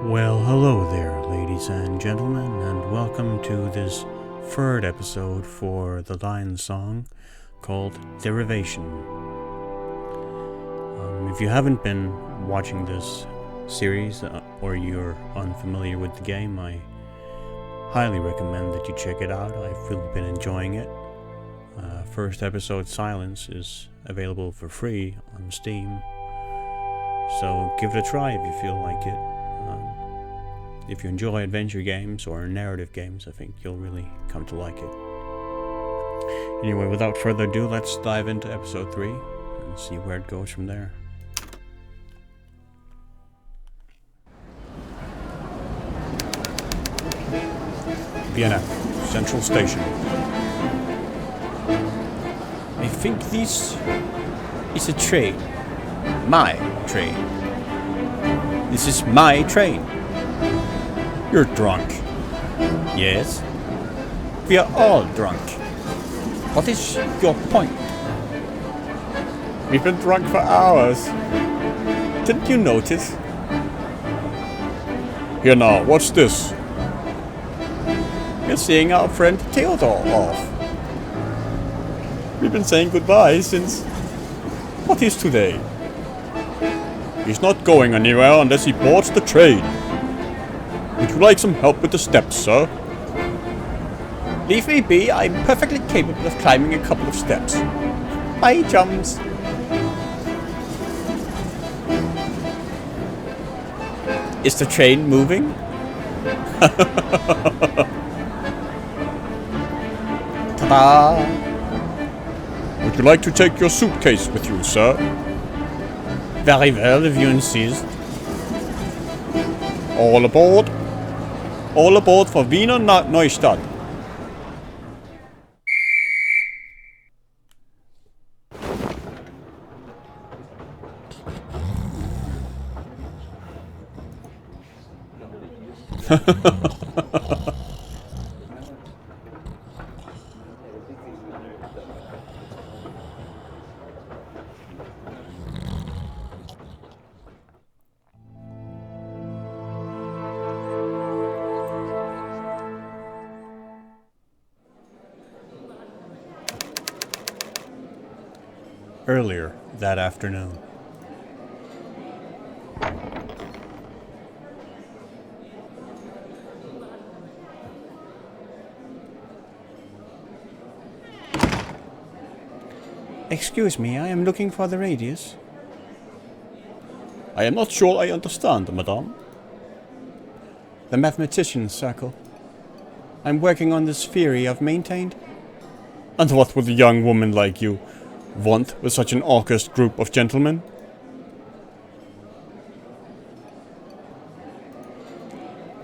Well, hello there, ladies and gentlemen, and welcome to this third episode for the Lion song called Derivation. If you haven't been watching this series or you're unfamiliar with the game, I highly recommend that you check it out. I've really been enjoying it. First episode, Silence, is available for free on Steam, so give it a try if you feel like it. If you enjoy adventure games or narrative games, I think you'll really come to like it. Anyway, without further ado, let's dive into episode 3 and see where it goes from there. Vienna, Central Station. I think this is a train. My train. This is my train. You're drunk. Yes? We are all drunk. What is your point? We've been drunk for hours. Didn't you notice? Here now, what's this? We're seeing our friend Theodore off. We've been saying goodbye since... What is today? He's not going anywhere unless he boards the train. Would you like some help with the steps, sir? Leave me be. I'm perfectly capable of climbing a couple of steps. Bye, chums. Is the train moving? Ta-da! Would you like to take your suitcase with you, sir? Very well, if you insist. All aboard. All aboard for Wiener Neustadt. Earlier that afternoon. Excuse me, I am looking for the radius. I am not sure I understand, madame. The mathematician circle. I'm working on this theory I've maintained. And what would a young woman like you want with such an august group of gentlemen?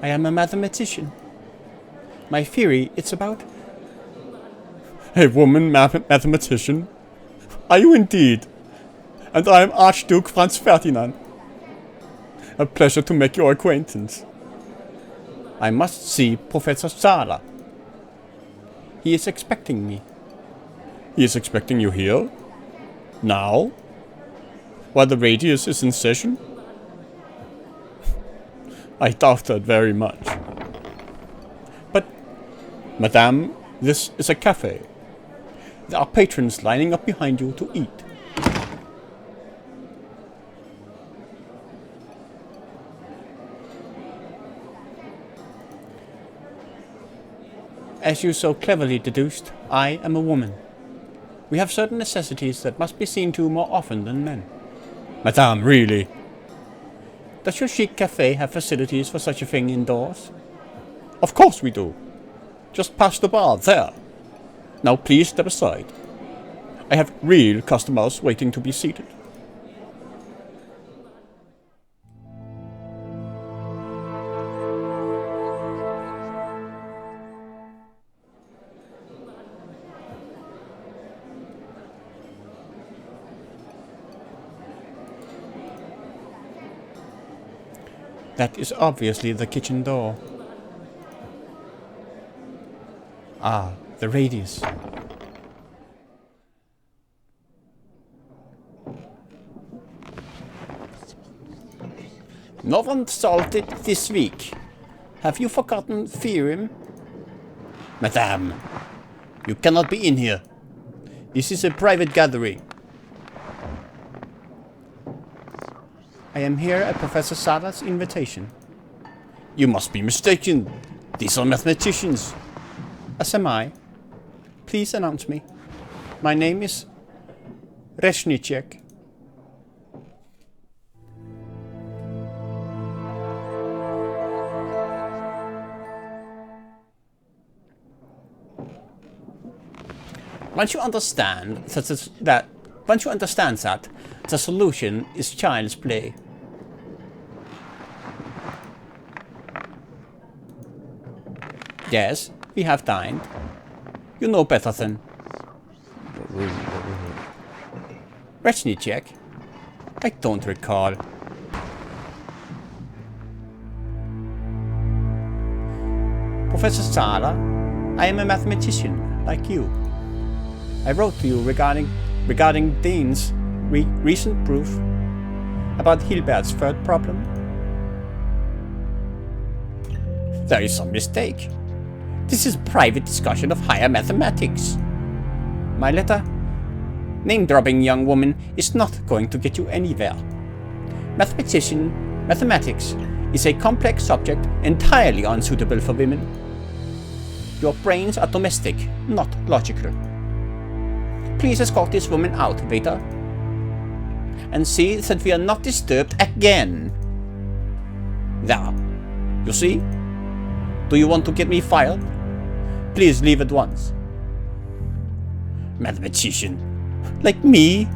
I am a mathematician. My theory, it's about... A woman mathematician? Are you indeed? And I am Archduke Franz Ferdinand. A pleasure to make your acquaintance. I must see Professor Zahler. He is expecting me. He is expecting you here? Now? While the radius is in session? I doubt that very much. But, madame, this is a cafe. There are patrons lining up behind you to eat. As you so cleverly deduced, I am a woman. We have certain necessities that must be seen to more often than men. Madame, really? Does your chic cafe have facilities for such a thing indoors? Of course we do. Just past the bar, there. Now please step aside. I have real customers waiting to be seated. That is obviously the kitchen door. Ah, the radius. No one solved it this week. Have you forgotten theorem? Madame, you cannot be in here. This is a private gathering. I am here at Professor Sada's invitation. You must be mistaken. These are mathematicians. As am I. Please announce me. My name is Reshnicek. Once you understand that the solution is child's play. Yes, we have dined. You know better than... Reshnicek? I don't recall. Professor Sada, I am a mathematician, like you. I wrote to you regarding Dean's recent proof about Hilbert's third problem. There is some mistake. This is a private discussion of higher mathematics. My letter, name-dropping young woman, is not going to get you anywhere. Mathematics is a complex subject entirely unsuitable for women. Your brains are domestic, not logical. Please escort this woman out, waiter. And see that we are not disturbed again. There. You see? Do you want to get me fired? Please leave at once. Mathematician. Like me?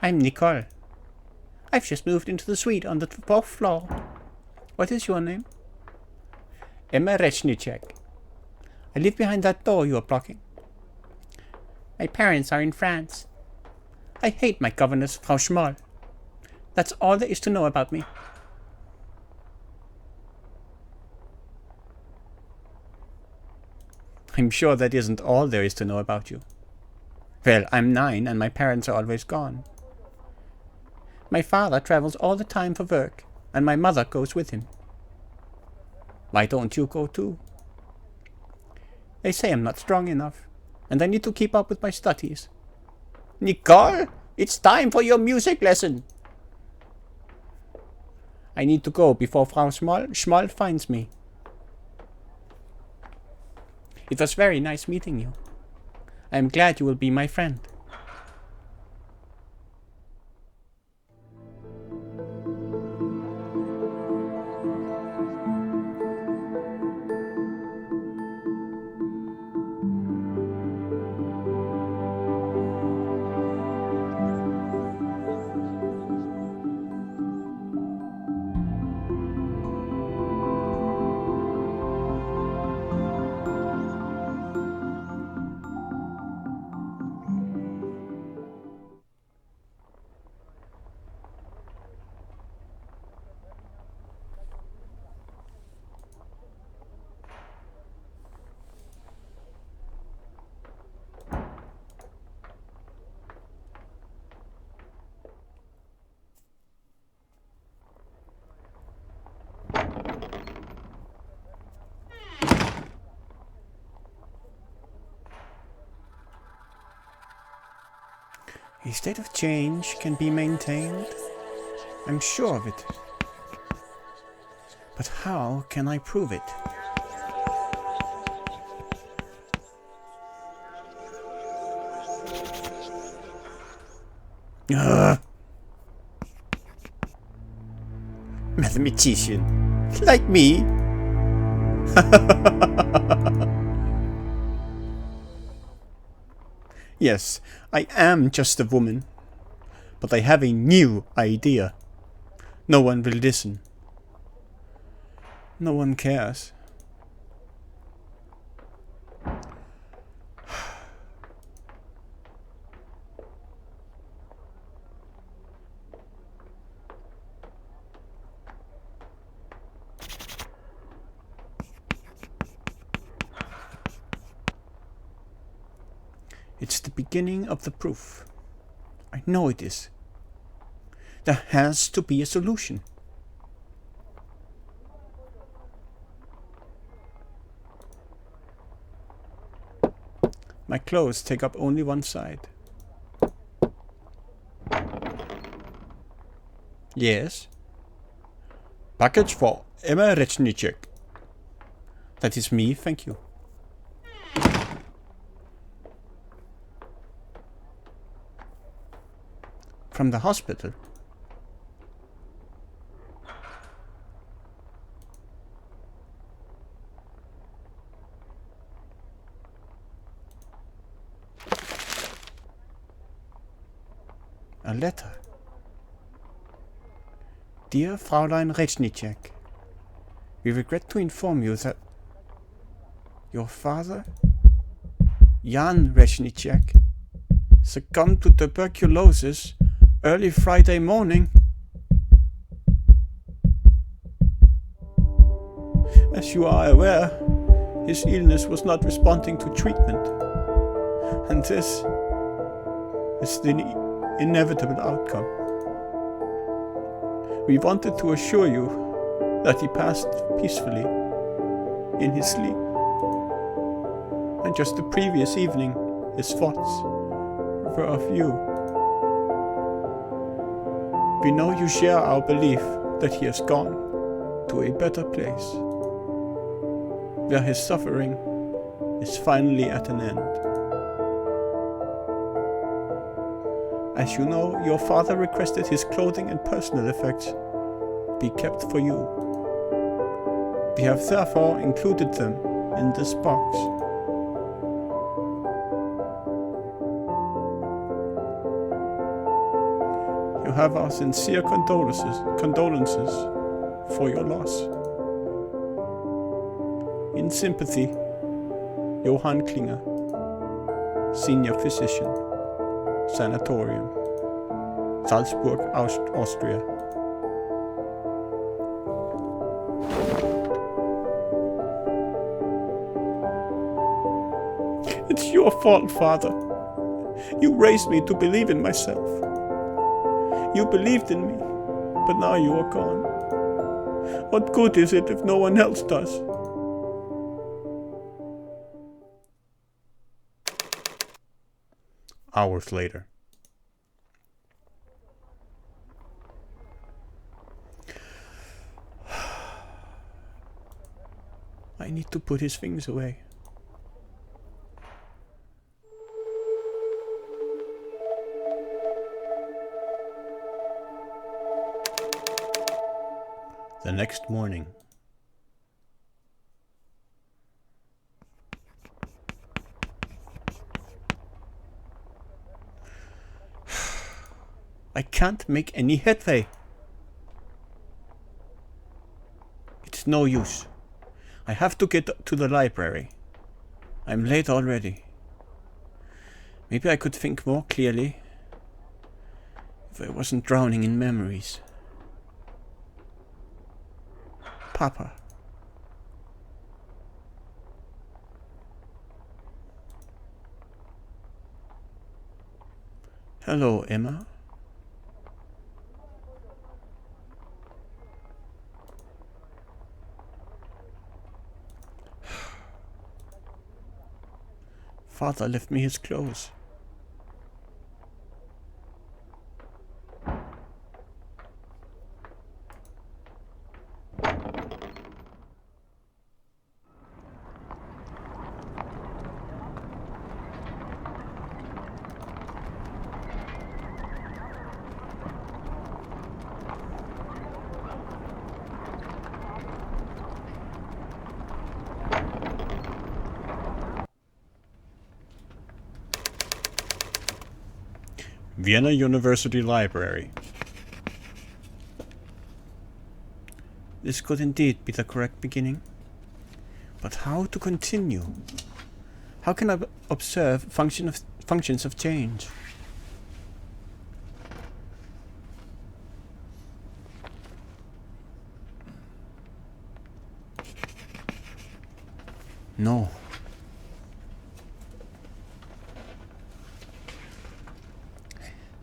I'm Nicole. I've just moved into the suite on the 4th floor. What is your name? Emma Reshnicek. I live behind that door you are blocking. My parents are in France. I hate my governess, Frau Schmoll. That's all there is to know about me. I'm sure that isn't all there is to know about you. Well, I'm 9 and my parents are always gone. My father travels all the time for work, and my mother goes with him. Why don't you go too? They say I'm not strong enough, and I need to keep up with my studies. Nicole, it's time for your music lesson. I need to go before Frau Schmoll finds me. It was very nice meeting you. I am glad you will be my friend. A state of change can be maintained. I'm sure of it. But how can I prove it? Mathematician. Like me. Yes, I am just a woman, but I have a new idea. No one will listen. No one cares. It's the beginning of the proof. I know it is. There has to be a solution. My clothes take up only one side. Yes? Package for Emma Rechnicek. That is me, thank you. From the hospital? A letter. Dear Fräulein Rechnicek, we regret to inform you that your father, Jan Rechnicek, succumbed to tuberculosis early Friday morning. As you are aware, his illness was not responding to treatment, and this is the inevitable outcome. We wanted to assure you that he passed peacefully in his sleep, and just the previous evening his thoughts were of you. We know you share our belief that he has gone to a better place, where his suffering is finally at an end. As you know, your father requested his clothing and personal effects be kept for you. We have therefore included them in this box. You have our sincere condolences for your loss. In sympathy, Johann Klinger, Senior Physician, Sanatorium, Salzburg, Austria. It's your fault, Father. You raised me to believe in myself. You believed in me, but now you are gone. What good is it if no one else does? Hours later. I need to put his things away. The next morning. I can't make any headway. It's no use. I have to get to the library. I'm late already. Maybe I could think more clearly if I wasn't drowning in memories. Papa. Hello, Emma. Father left me his clothes. Vienna University Library. This could indeed be the correct beginning. But how to continue? How can I observe functions of change? No.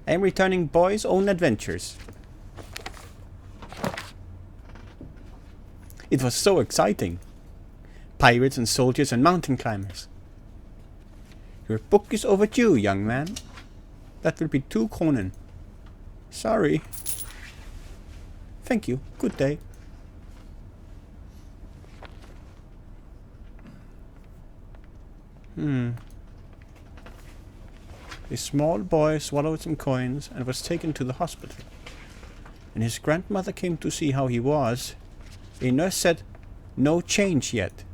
I am returning Boy's Own Adventures. It was so exciting. Pirates and soldiers and mountain climbers. Your book is overdue, young man. That will be 2 kronen. Sorry. Thank you. Good day. A small boy swallowed some coins and was taken to the hospital. When his grandmother came to see how he was, a nurse said, "No change yet."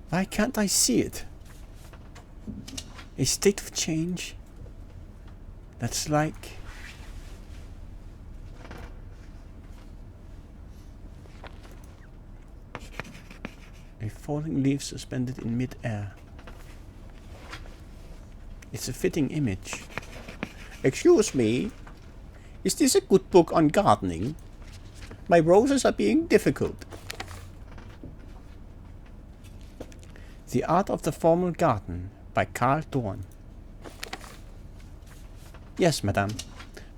Why can't I see it? A state of change? That's like... a falling leaf suspended in mid-air. It's a fitting image. Excuse me, is this a good book on gardening? My roses are being difficult. The Art of the Formal Garden by Karl Dorn. Yes, madame.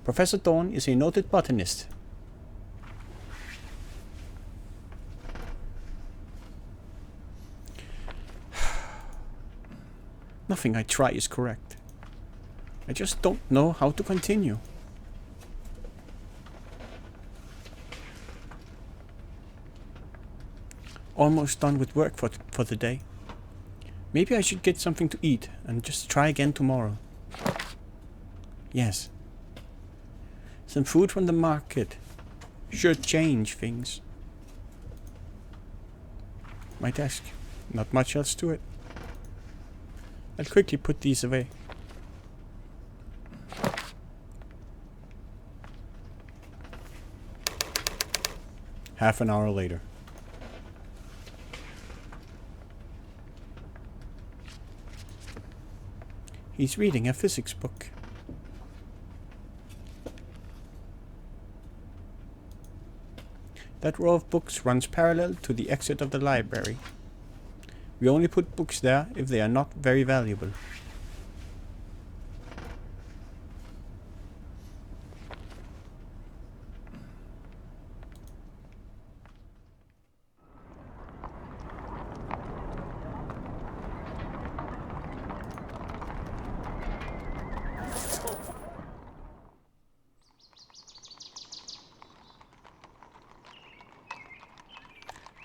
Professor Dorn is a noted botanist. Nothing I try is correct. I just don't know how to continue. Almost done with work for the day. Maybe I should get something to eat and just try again tomorrow. Yes. Some food from the market should change things. My desk. Not much else to it. I'll quickly put these away. Half an hour later. He's reading a physics book. That row of books runs parallel to the exit of the library. We only put books there if they are not very valuable.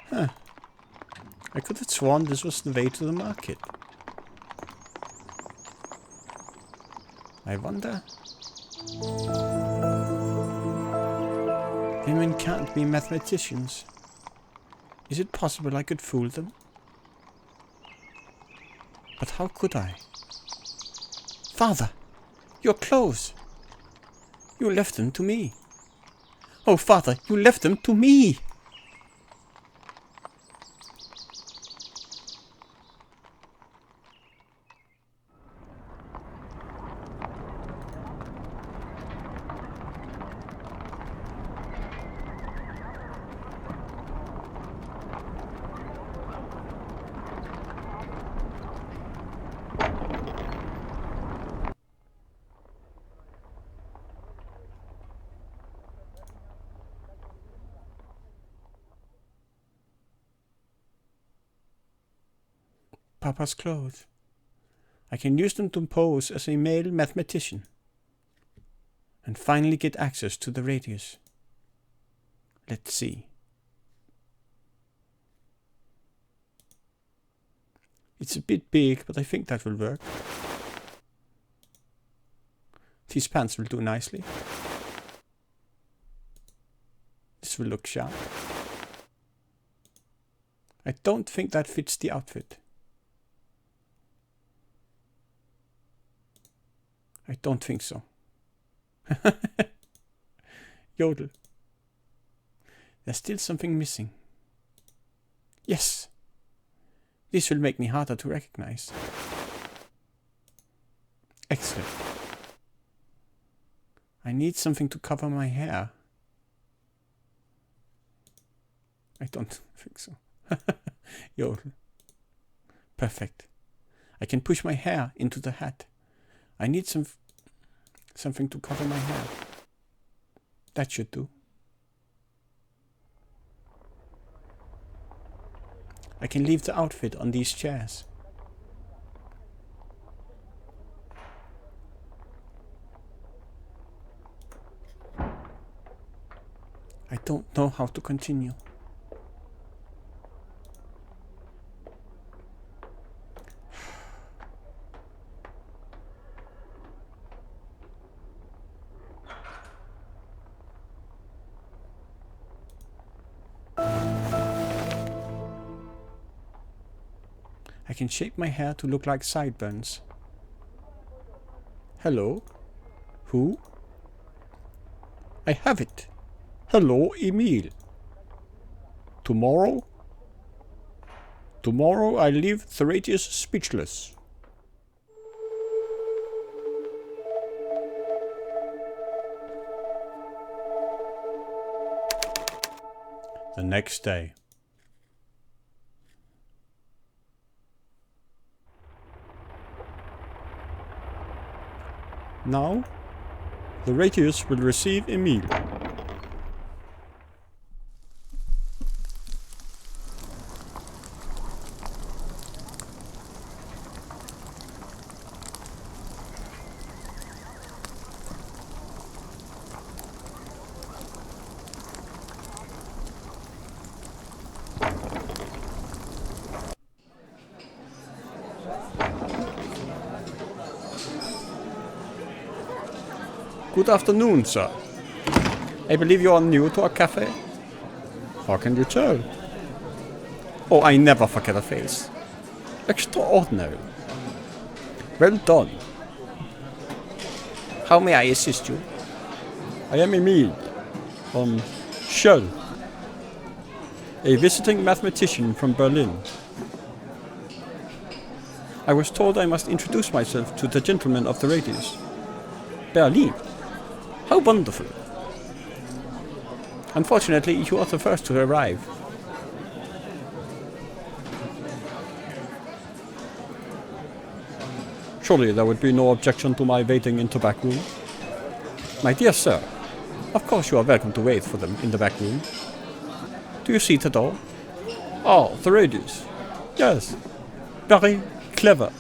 Huh. I could have sworn this was the way to the market. I wonder... Women can't be mathematicians. Is it possible I could fool them? But how could I? Father! Your clothes! You left them to me. Oh, Father, you left them to me! Papa's clothes. I can use them to pose as a male mathematician. And finally get access to the radius. Let's see. It's a bit big, but I think that will work. These pants will do nicely. This will look sharp. I don't think that fits the outfit. I don't think so. Yodel. There's still something missing. Yes! This will make me harder to recognize. Excellent. I need something to cover my hair. I don't think so. Yodel. Perfect. I can push my hair into the hat. I need something to cover my hair. That should do. I can leave the outfit on these chairs. I don't know how to continue. I can shape my hair to look like sideburns. Hello? Who? I have it. Hello, Emil. Tomorrow? Tomorrow I leave Theratius speechless. The next day. Now, Theratius will receive Emil. Good afternoon, sir. I believe you are new to our cafe. How can you tell? Oh, I never forget a face. Extraordinary. Well done. How may I assist you? I am Emil, Shell, a visiting mathematician from Berlin. I was told I must introduce myself to the gentlemen of the Radius. Berlin? How wonderful. Unfortunately, you are the first to arrive. Surely there would be no objection to my waiting in the back room. My dear sir, of course you are welcome to wait for them in the back room. Do you see the door? Oh, the Radius. Yes. Very clever.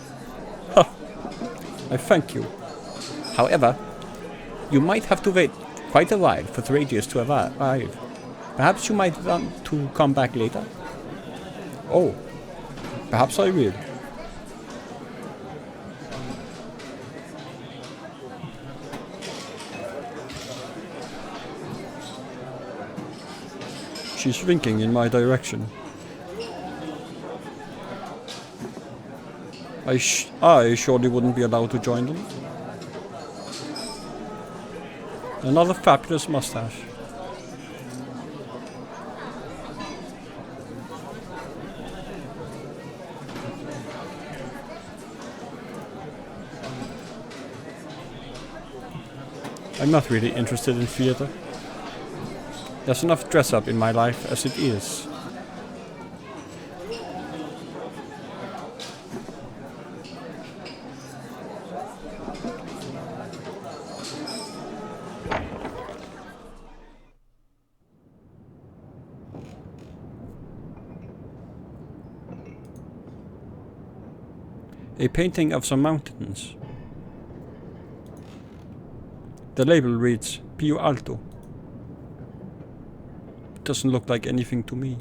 Ha. I thank you. However, you might have to wait quite a while for the Radius to arrive. Perhaps you might want to come back later? Oh, perhaps I will. She's winking in my direction. I surely wouldn't be allowed to join them. Another fabulous mustache. I'm not really interested in theater. There's enough dress up in my life as it is. A painting of some mountains. The label reads Pio Alto. It doesn't look like anything to me.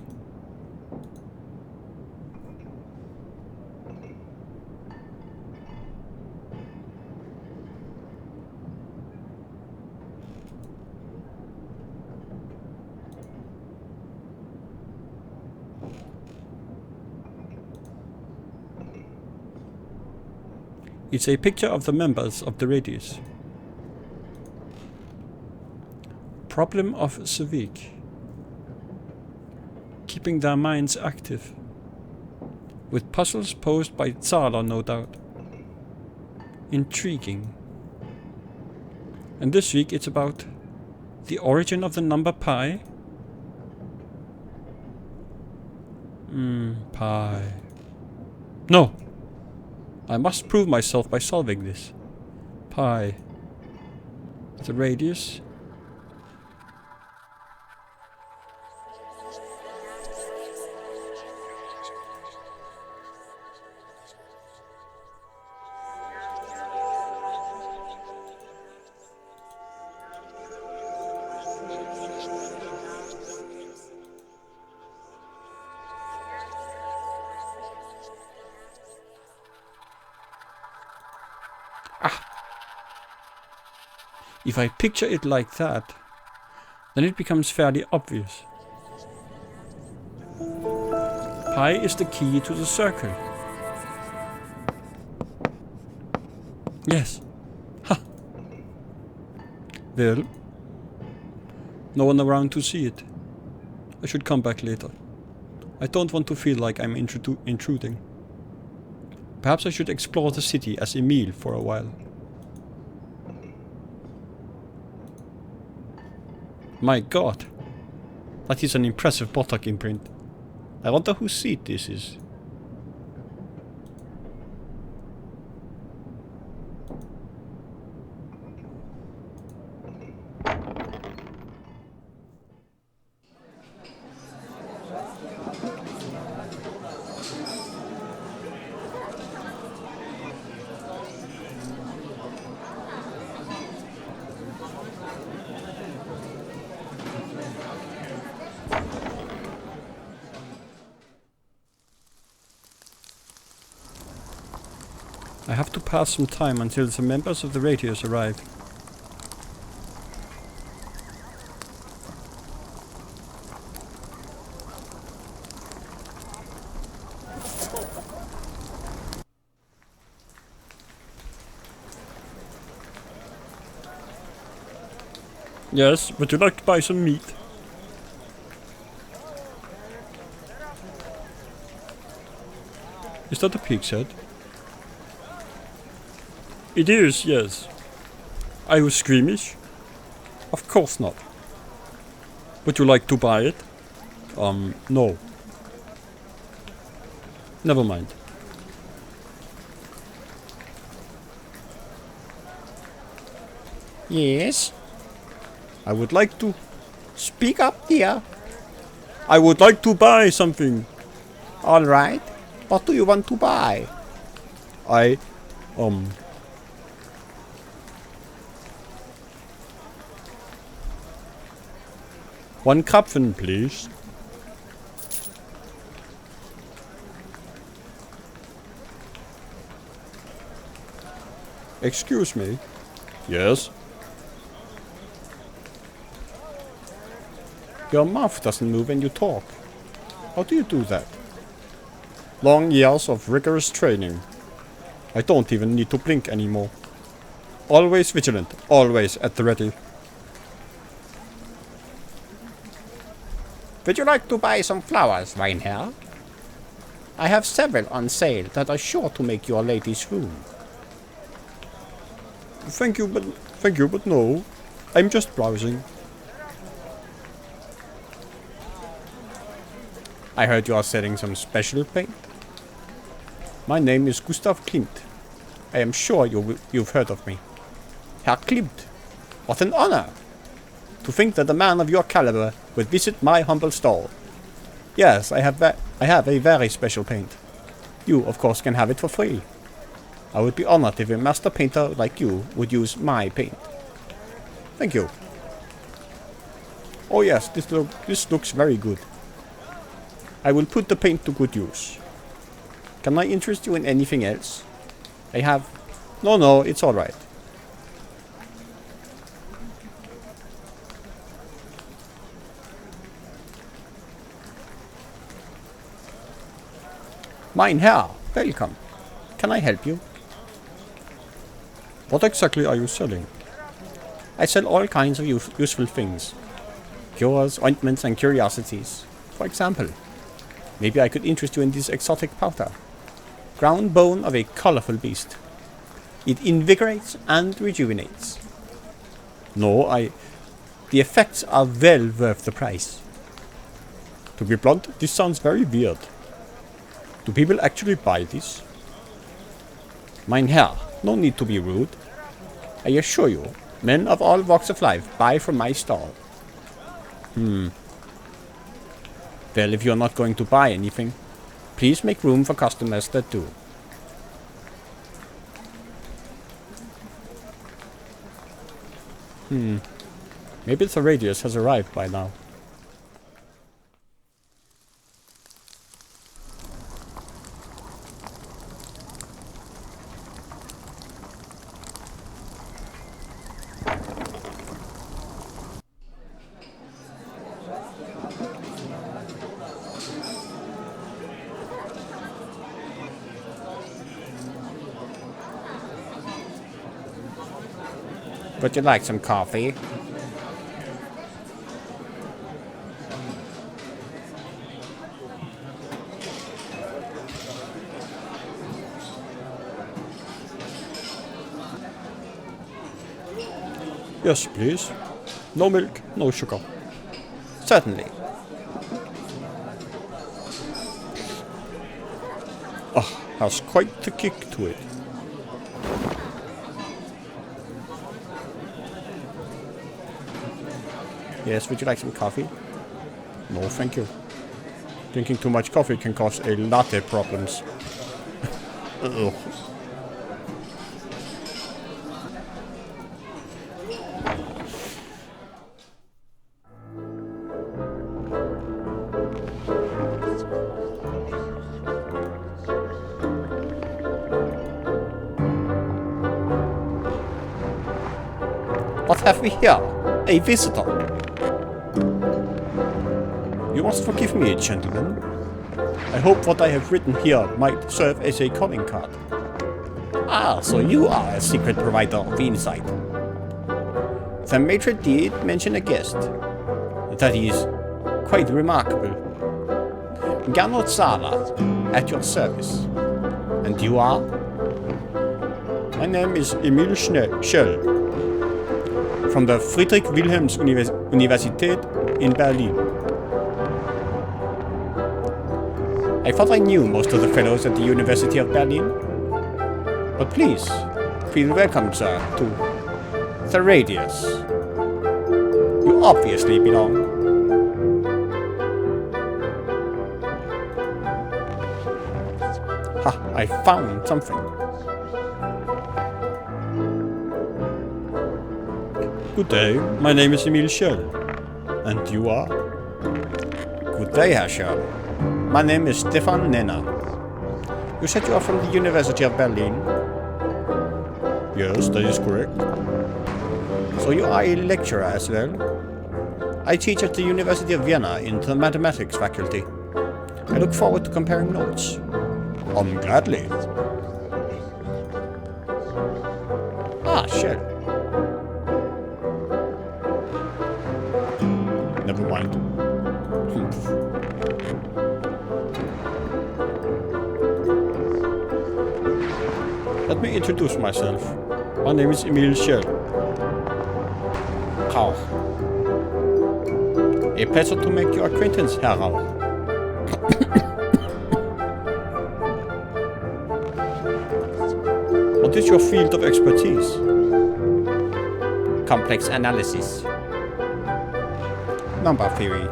It's a picture of the members of the radius. Problem of Civic. Keeping their minds active. With puzzles posed by Zala, no doubt. Intriguing. And this week it's about the origin of the number pi. Pi. No! I must prove myself by solving this. Pi. The radius. If I picture it like that, then it becomes fairly obvious. Pi is the key to the circle. Yes. Ha! Well, no one around to see it. I should come back later. I don't want to feel like I'm intruding. Perhaps I should explore the city as Emil for a while. My god, that is an impressive buttock imprint. I wonder whose seat this is. I have to pass some time until the members of the radios arrive. Yes, would you like to buy some meat? Is that a pig's head? It is, yes. Are you squeamish? Of course not. Would you like to buy it? No. Never mind. Yes? I would like to... Speak up, dear. I would like to buy something. All right. What do you want to buy? One Krapfen, please. Excuse me. Yes? Your mouth doesn't move when you talk. How do you do that? Long years of rigorous training. I don't even need to blink anymore. Always vigilant, always at the ready. Would you like to buy some flowers, Weinherr? I have several on sale that are sure to make your lady swoon. Thank you, but no. I'm just browsing. I heard you are selling some special paint. My name is Gustav Klimt. I am sure you've heard of me. Herr Klimt, what an honor! To think that a man of your caliber would visit my humble stall. Yes, I have a very special paint. You, of course, can have it for free. I would be honored if a master painter like you would use my paint. Thank you. Oh yes, this looks very good. I will put the paint to good use. Can I interest you in anything else? I have... No, it's alright. Mein Herr, welcome. Can I help you? What exactly are you selling? I sell all kinds of useful things. Cures, ointments, and curiosities. For example, maybe I could interest you in this exotic powder. Ground bone of a colorful beast. It invigorates and rejuvenates. No, The effects are well worth the price. to be blunt, this sounds very weird. Do people actually buy this? Mein Herr, no need to be rude. I assure you, men of all walks of life buy from my stall. Well, if you're not going to buy anything, please make room for customers that do. Maybe the radius has arrived by now. Would you like some coffee? Yes, please. No milk, no sugar. Certainly. Has quite the kick to it. Yes, would you like some coffee? No, thank you. Drinking too much coffee can cause a lot of problems. Ugh. What have we here? A visitor. You must forgive me, gentlemen. I hope what I have written here might serve as a calling card. Ah, so you are a secret provider of insight. The matron did mention a guest. That is quite remarkable. Gernot Sala, at your service. And you are? My name is Emil Schell, from the Friedrich Wilhelms Universität in Berlin. I thought I knew most of the fellows at the University of Berlin. But please, feel welcome, sir, to the Radius. You obviously belong. Ha, I found something. Good day, my name is Emil Schell. And you are? Good day, Herr Schell. My name is Stefan Nenner. You said you are from the University of Berlin? Yes, that is correct. So you are a lecturer as well? I teach at the University of Vienna in the mathematics faculty. I look forward to comparing notes. Gladly. Ah, Schell. Never mind. Let me introduce myself. My name is Emil Schell. Rauch. A pleasure to make your acquaintance, Herr Rauch. What is your field of expertise? Complex analysis. Number theory.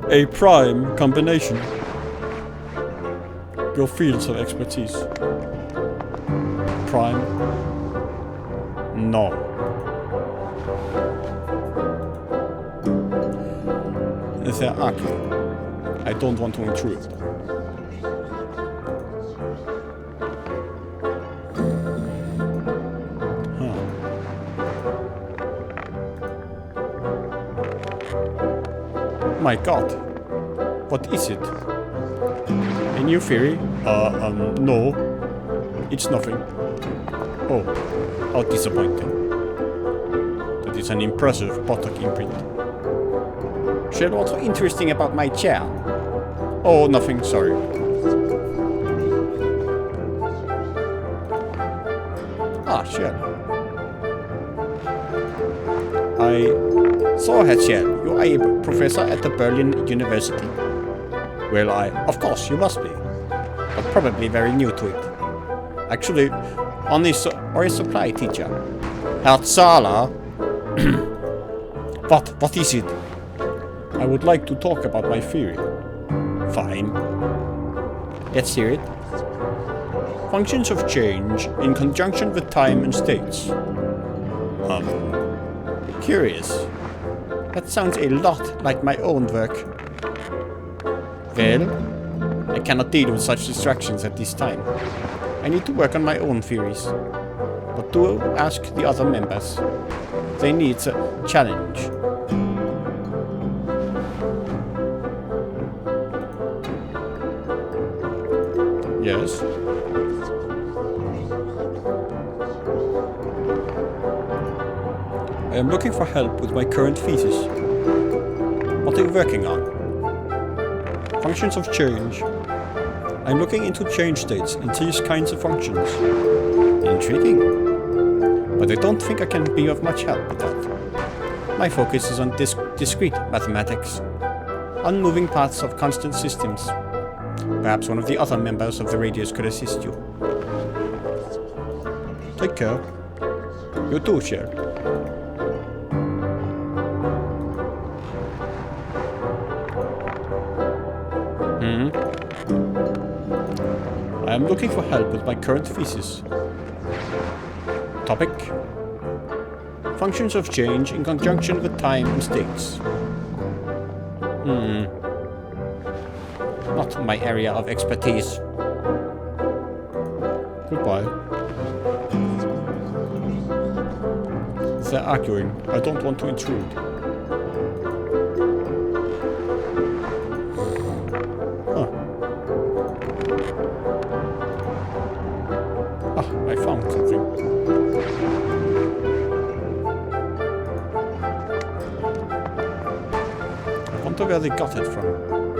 A prime combination. Your fields of expertise. Prime. No. They're ugly. I don't want to intrude. My God, what is it? A A new theory? No. It's nothing. Oh, how disappointing. That is an impressive buttock imprint. Shell, what's so interesting about my chair? Oh, nothing, sorry. Ah, Shell. I saw her, Shell. You are a professor at the Berlin University. Well, of course, you must be. But probably very new to it. Actually, or a supply teacher. Herr Zahler. What is it? I would like to talk about my theory. Fine. Let's hear it. Functions of change in conjunction with time and states. Curious. That sounds a lot like my own work. Well, I cannot deal with such distractions at this time. I need to work on my own theories. But do ask the other members. They need a challenge. Yes? I am looking for help with my current thesis. What are you working on? Functions of change. I'm looking into change states and these kinds of functions. Intriguing. But I don't think I can be of much help with that. My focus is on discrete mathematics, on moving parts of constant systems. Perhaps one of the other members of the radius could assist you. Take care. You too, Cher. I am looking for help with my current thesis. Topic: functions of change in conjunction with time and states. Not my area of expertise. Goodbye. They're arguing. I don't want to intrude. I found something. I wonder where they got it from.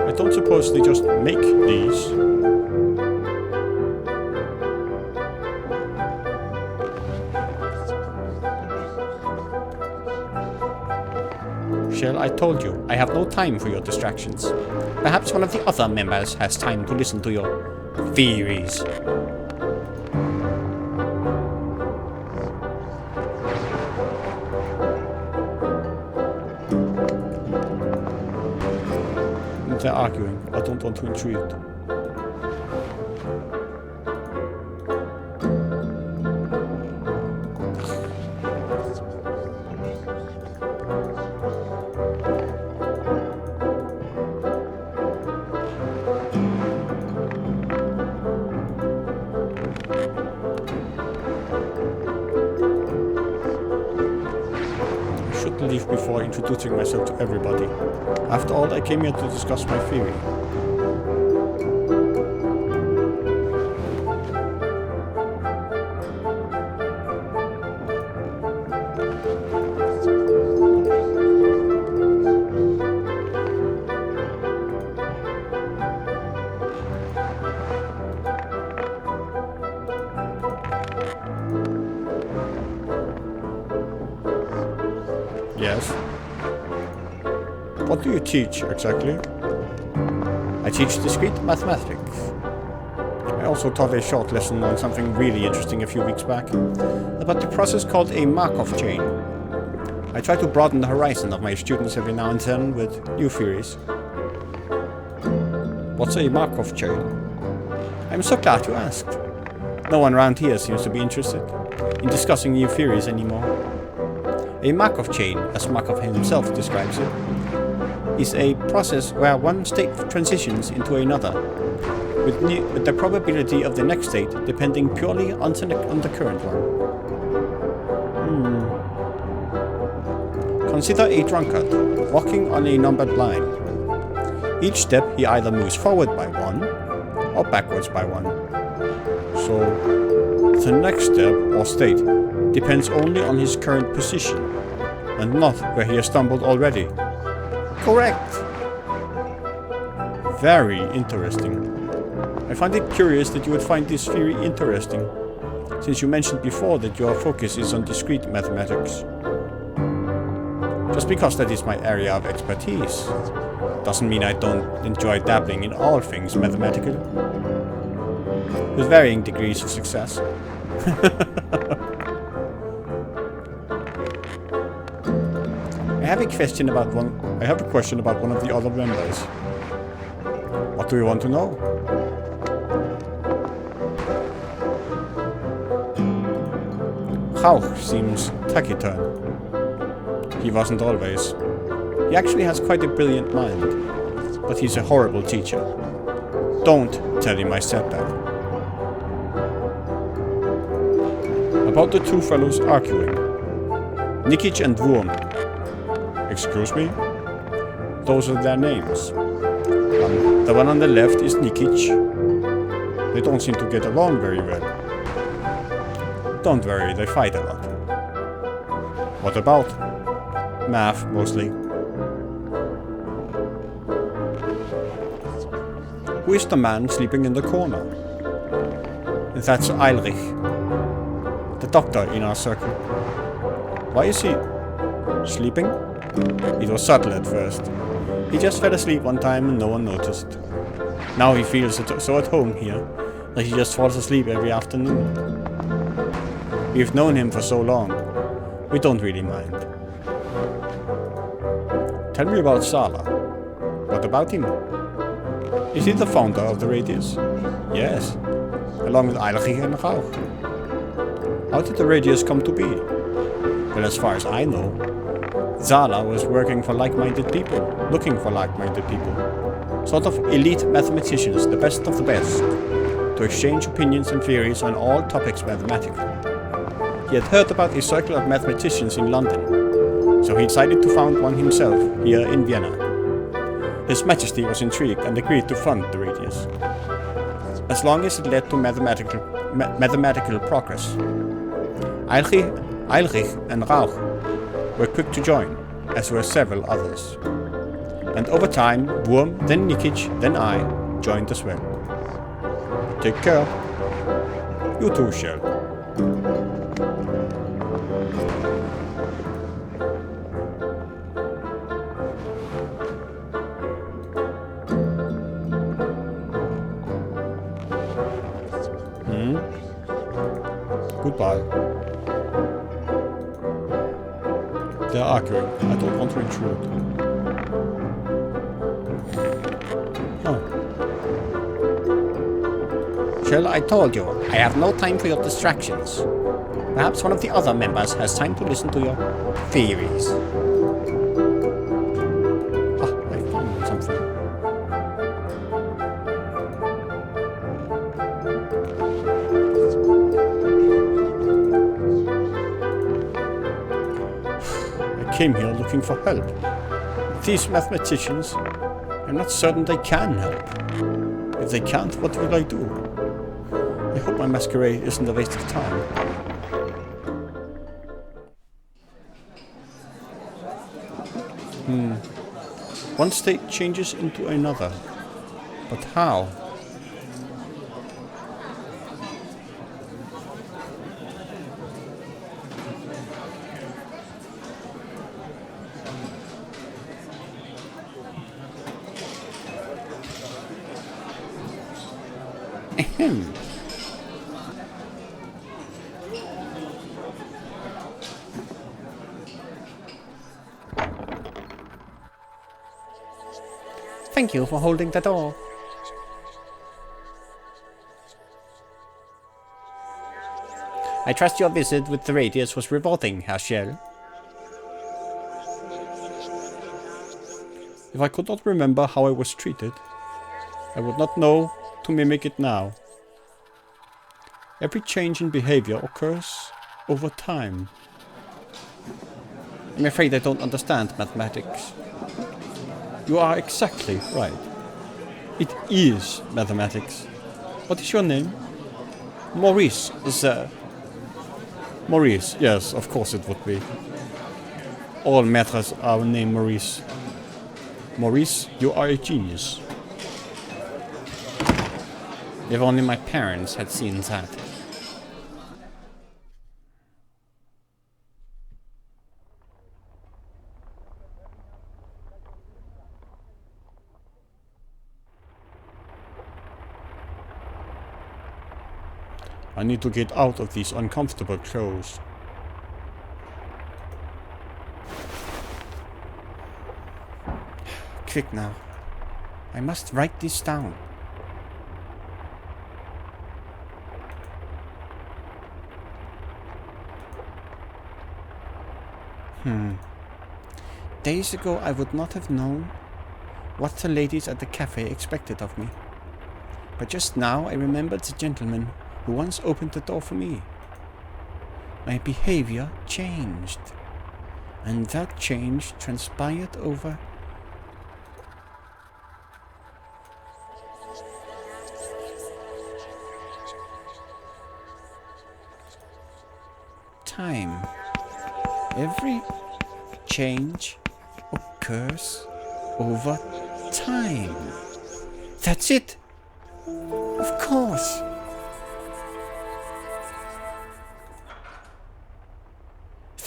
I don't suppose they just make these. Shell, I told you, I have no time for your distractions. Perhaps one of the other members has time to listen to your theories. They're arguing. I don't want to intrude. I should leave before introducing myself to everybody. After all, I came here to discuss my theory. Yes? What do you teach, exactly? I teach discrete mathematics. I also taught a short lesson on something really interesting a few weeks back, about the process called a Markov chain. I try to broaden the horizon of my students every now and then with new theories. What's a Markov chain? I'm so glad you asked. No one around here seems to be interested in discussing new theories anymore. A Markov chain, as Markov himself describes it, is a process where one state transitions into another, with the probability of the next state depending purely on the current one. Consider a drunkard walking on a numbered line. Each step he either moves forward by 1 or backwards by 1. So the next step or state depends only on his current position and not where he has stumbled already. Correct. Very interesting. I find it curious that you would find this theory interesting, since you mentioned before that your focus is on discrete mathematics. Just because that is my area of expertise doesn't mean I don't enjoy dabbling in all things mathematical, with varying degrees of success. I have a question about one of the other members. What do you want to know? Rauch seems taciturn. He wasn't always. He actually has quite a brilliant mind, but he's a horrible teacher. Don't tell him I said that. About the two fellows arguing. Nikic and Wurm. Excuse me? Those are their names. The one on the left is Nikic. They don't seem to get along very well. Don't worry, they fight a lot. What about? Math, mostly. Who is the man sleeping in the corner? That's Eilrich, the doctor in our circle. Why is he sleeping? It was subtle at first. He just fell asleep one time and no one noticed. Now he feels so at home here that he just falls asleep every afternoon. We've known him for so long, we don't really mind. Tell me about Sala. What about him? Is he the founder of the Radius? Yes, along with Eilrich and Rauch. How did the Radius come to be? Well, as far as I know, Zala was working for like-minded people, looking for like-minded people. Sort of elite mathematicians, the best of the best, to exchange opinions and theories on all topics mathematical. He had heard about a circle of mathematicians in London, so he decided to found one himself here in Vienna. His Majesty was intrigued and agreed to fund the Radius, as long as it led to mathematical progress. Eilrich and Rauch were quick to join, as were several others. And over time, Wurm, then Nikic, then I joined as well. Take care. You too, Shell. Goodbye. They're arguing. I don't want to intrude. Oh. Shell, I told you, I have no time for your distractions. Perhaps one of the other members has time to listen to your theories. I found something. Came here looking for help. These mathematicians, I'm not certain they can help. If they can't, what will I do? I hope my masquerade isn't a waste of time. One state changes into another. But how? Thank you for holding the door. I trust your visit with the Radius was rewarding, Herr Schell. If I could not remember how I was treated, I would not know to mimic it now. Every change in behavior occurs over time. I'm afraid I don't understand mathematics. You are exactly right. It is mathematics. What is your name? Maurice, sir. Maurice, yes, of course it would be. All matters are named Maurice. Maurice, you are a genius. If only my parents had seen that. I need to get out of these uncomfortable clothes. Quick now. I must write this down. Days ago I would not have known what the ladies at the cafe expected of me. But just now I remembered the gentleman who once opened the door for me. My behavior changed, and that change transpired over time. Every change occurs over time. That's it. Of course.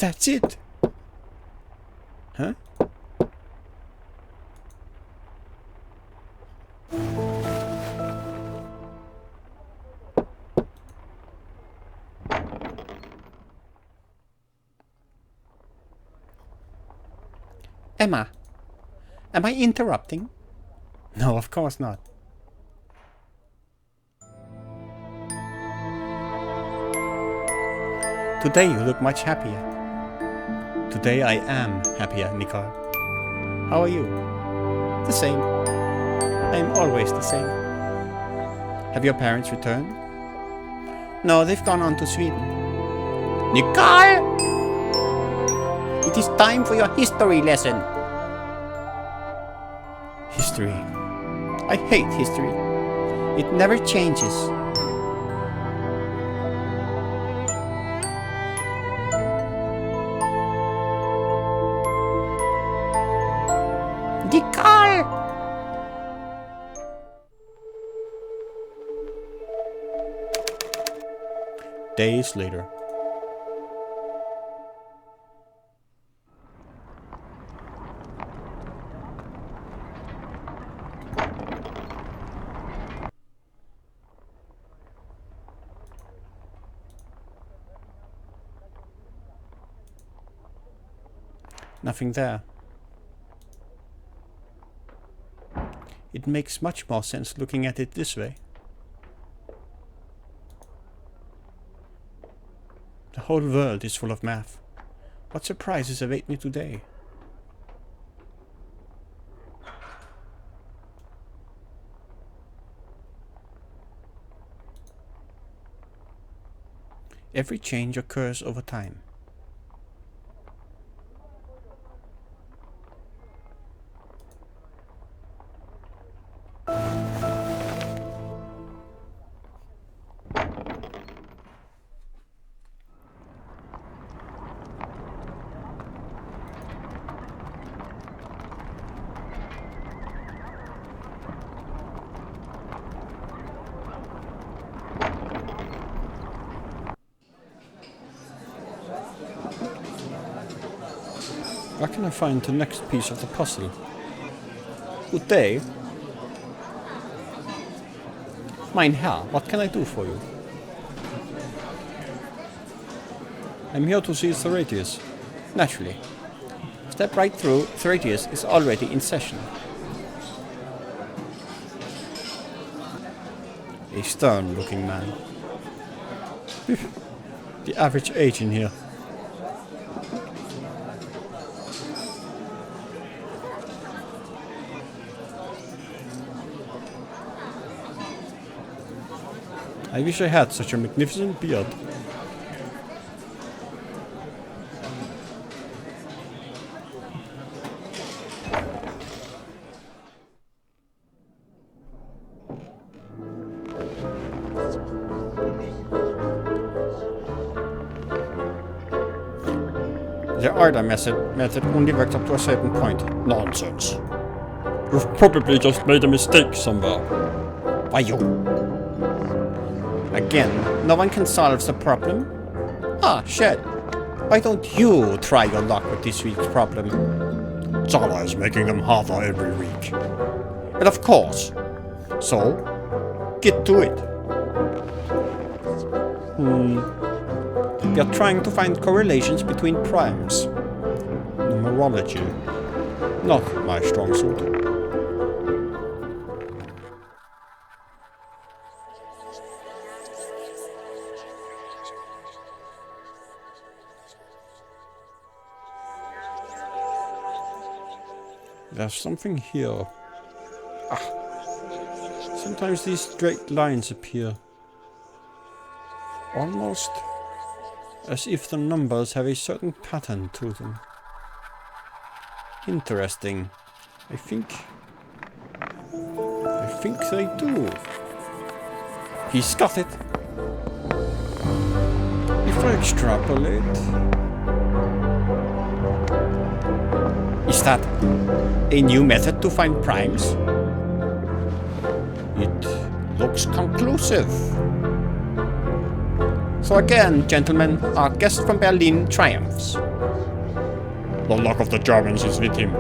That's it. Huh? Emma, am I interrupting? No, of course not. Today you look much happier. Today I am happier, Nicole. How are you? The same. I am always the same. Have your parents returned? No, they've gone on to Sweden. Nicole! It is time for your history lesson. History. I hate history. It never changes. Nicole! Days later. Nothing there. It makes much more sense looking at it this way. The whole world is full of math. What surprises await me today? Every change occurs over time. Where can I find the next piece of the puzzle? Good day. Mein Herr, what can I do for you? I'm here to see Theratius. Naturally. Step right through. Theratius is already in session. A stern-looking man. The average age in here. I wish I had such a magnificent beard. The other method only works up to a certain point. Nonsense. You've probably just made a mistake somewhere. Why you? Again, no one can solve the problem? Ah, shit. Why don't you try your luck with this week's problem? Zala is making them harder every week. But of course. So, get to it. We are trying to find correlations between primes. Numerology. Not my strong suit. There's something here. Sometimes these straight lines appear. Almost as if the numbers have a certain pattern to them. Interesting. I think they do. He's got it. If I extrapolate... Is that a new method to find primes? It looks conclusive. So again, gentlemen, our guest from Berlin triumphs. The luck of the Germans is with him.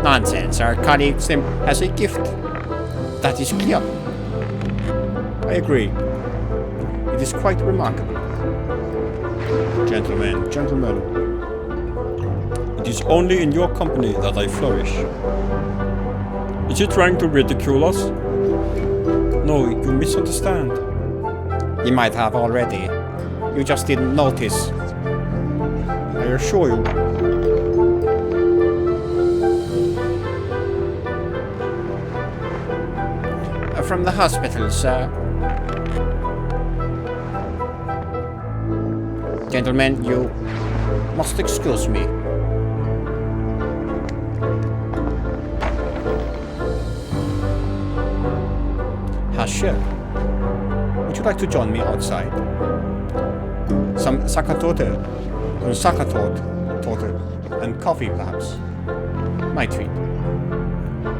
Nonsense, our colleague Sim has a gift. That is clear. I agree. It is quite remarkable. Gentlemen. It is only in your company that I flourish. Is he trying to ridicule us? No, you misunderstand. You might have already. You just didn't notice. I assure you. From the hospital, sir. Gentlemen, you must excuse me. Sure. Would you like to join me outside? Some sakatote, and coffee, perhaps. My treat.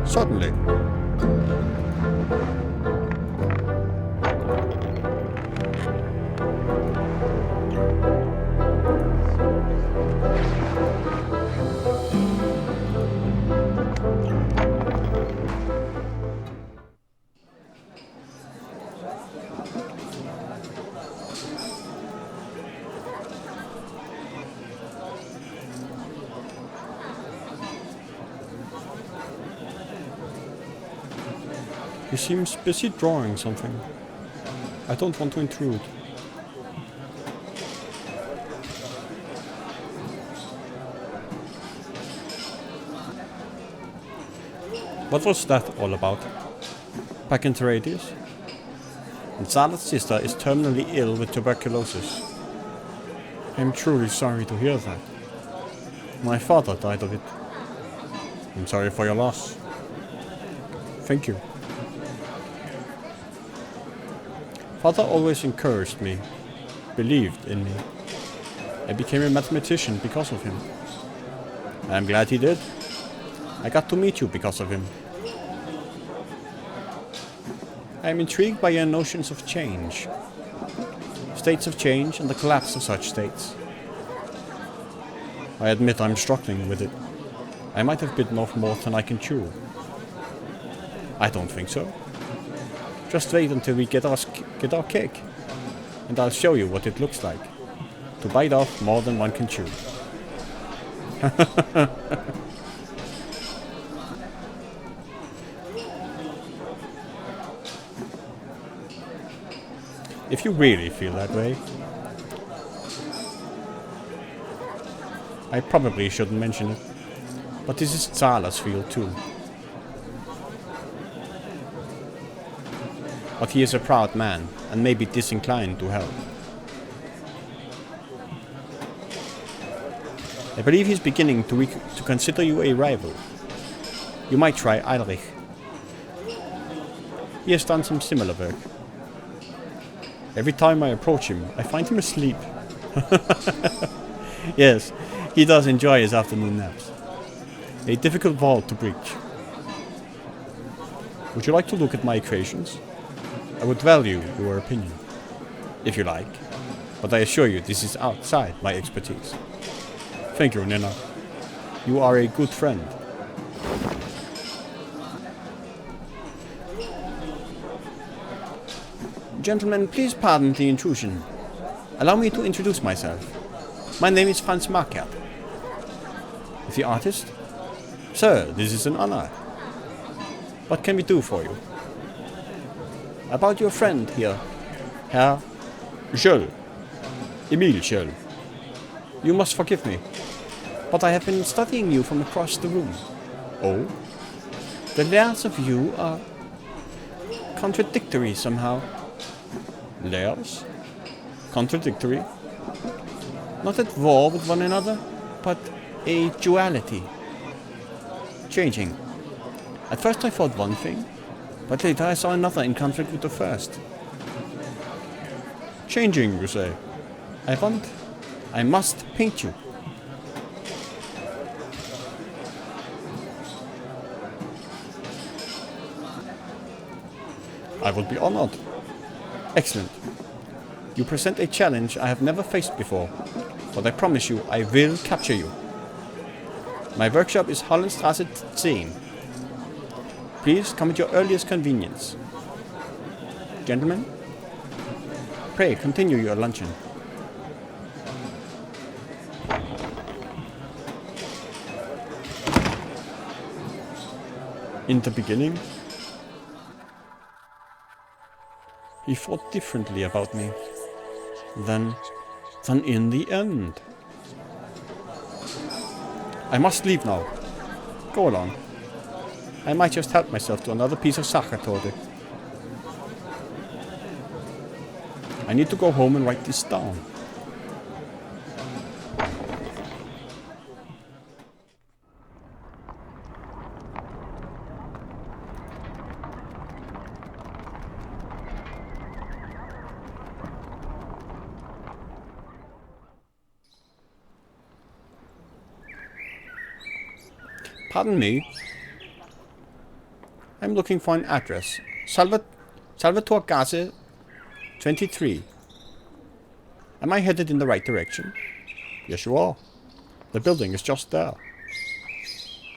Certainly. He seems busy drawing something. I don't want to intrude. What was that all about? Back in Terradius? And Zala's sister is terminally ill with tuberculosis. I'm truly sorry to hear that. My father died of it. I'm sorry for your loss. Thank you. Father always encouraged me, believed in me. I became a mathematician because of him. I'm glad he did. I got to meet you because of him. I am intrigued by your notions of change. States of change and the collapse of such states. I admit I'm struggling with it. I might have bitten off more than I can chew. I don't think so. Just wait until we get our cake, and I'll show you what it looks like to bite off more than one can chew. If you really feel that way, I probably shouldn't mention it, but this is Zala's field too. But he is a proud man, and may be disinclined to help. I believe he's beginning to consider you a rival. You might try Ulrich. He has done some similar work. Every time I approach him, I find him asleep. Yes, he does enjoy his afternoon naps. A difficult wall to breach. Would you like to look at my equations? I would value your opinion, if you like, but I assure you this is outside my expertise. Thank you, Nina. You are a good friend. Gentlemen, please pardon the intrusion. Allow me to introduce myself. My name is Franz Markert. The artist? Sir, this is an honor. What can we do for you? About your friend here, Herr Schöll. Emil Schöll. You must forgive me. but I have been studying you from across the room. Oh? The layers of you are contradictory somehow. Layers? Contradictory? Not at war with one another, but a duality. Changing. At first I thought one thing, but later I saw another in conflict with the first. Changing, you say? I must paint you. I would be honored. Excellent. You present a challenge I have never faced before, but I promise you I will capture you. My workshop is Hollandstrasse 10. Please come at your earliest convenience. Gentlemen, pray continue your luncheon. In the beginning, he thought differently about me than in the end. I must leave now. Go along. I might just help myself to another piece of Sachertorte. I need to go home and write this down. Pardon me. I'm looking for an address. Salvatore Gasse 23. Am I headed in the right direction? Yes, you are. The building is just there.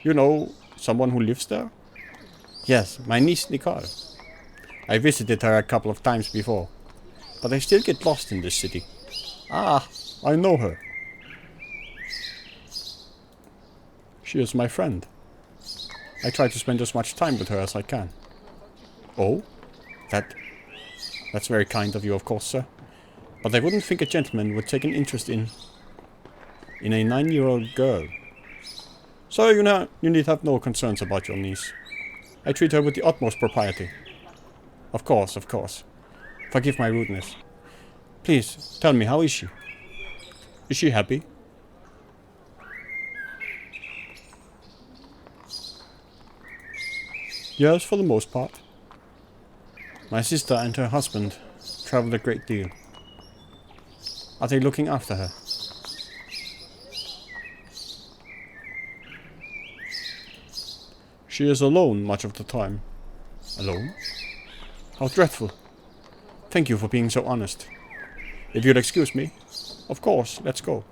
You know someone who lives there? Yes, my niece Nicole. I visited her a couple of times before, but I still get lost in this city. Ah, I know her. She is my friend. I try to spend as much time with her as I can. Oh? That's very kind of you, of course, sir. But I wouldn't think a gentleman would take an interest in a 9-year-old girl. So you need have no concerns about your niece. I treat her with the utmost propriety. Of course, of course. Forgive my rudeness. Please, tell me, how is she? Is she happy? Yes, for the most part. My sister and her husband travel a great deal. Are they looking after her? She is alone much of the time. Alone? How dreadful. Thank you for being so honest. If you'll excuse me, of course, let's go.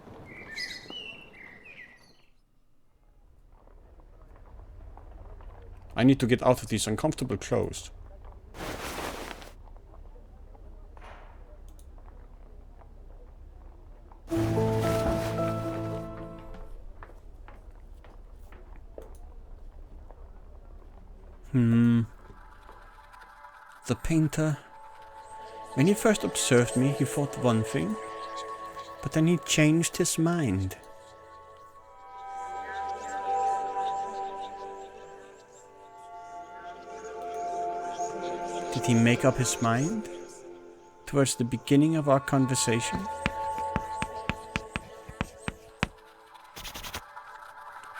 I need to get out of these uncomfortable clothes. The painter. When he first observed me, he thought one thing, but then he changed his mind. Did he make up his mind towards the beginning of our conversation?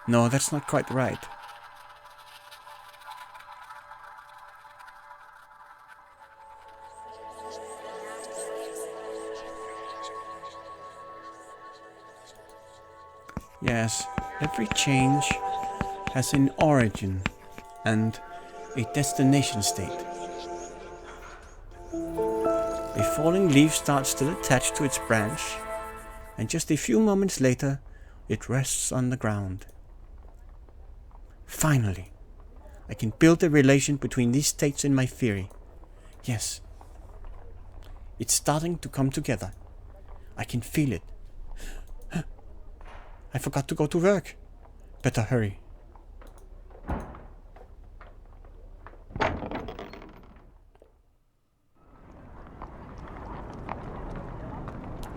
No, that's not quite right. Yes, every change has an origin and a destination state. A falling leaf starts still attached to its branch, and just a few moments later, it rests on the ground. Finally, I can build a relation between these states in my theory. Yes, it's starting to come together. I can feel it. I forgot to go to work. Better hurry.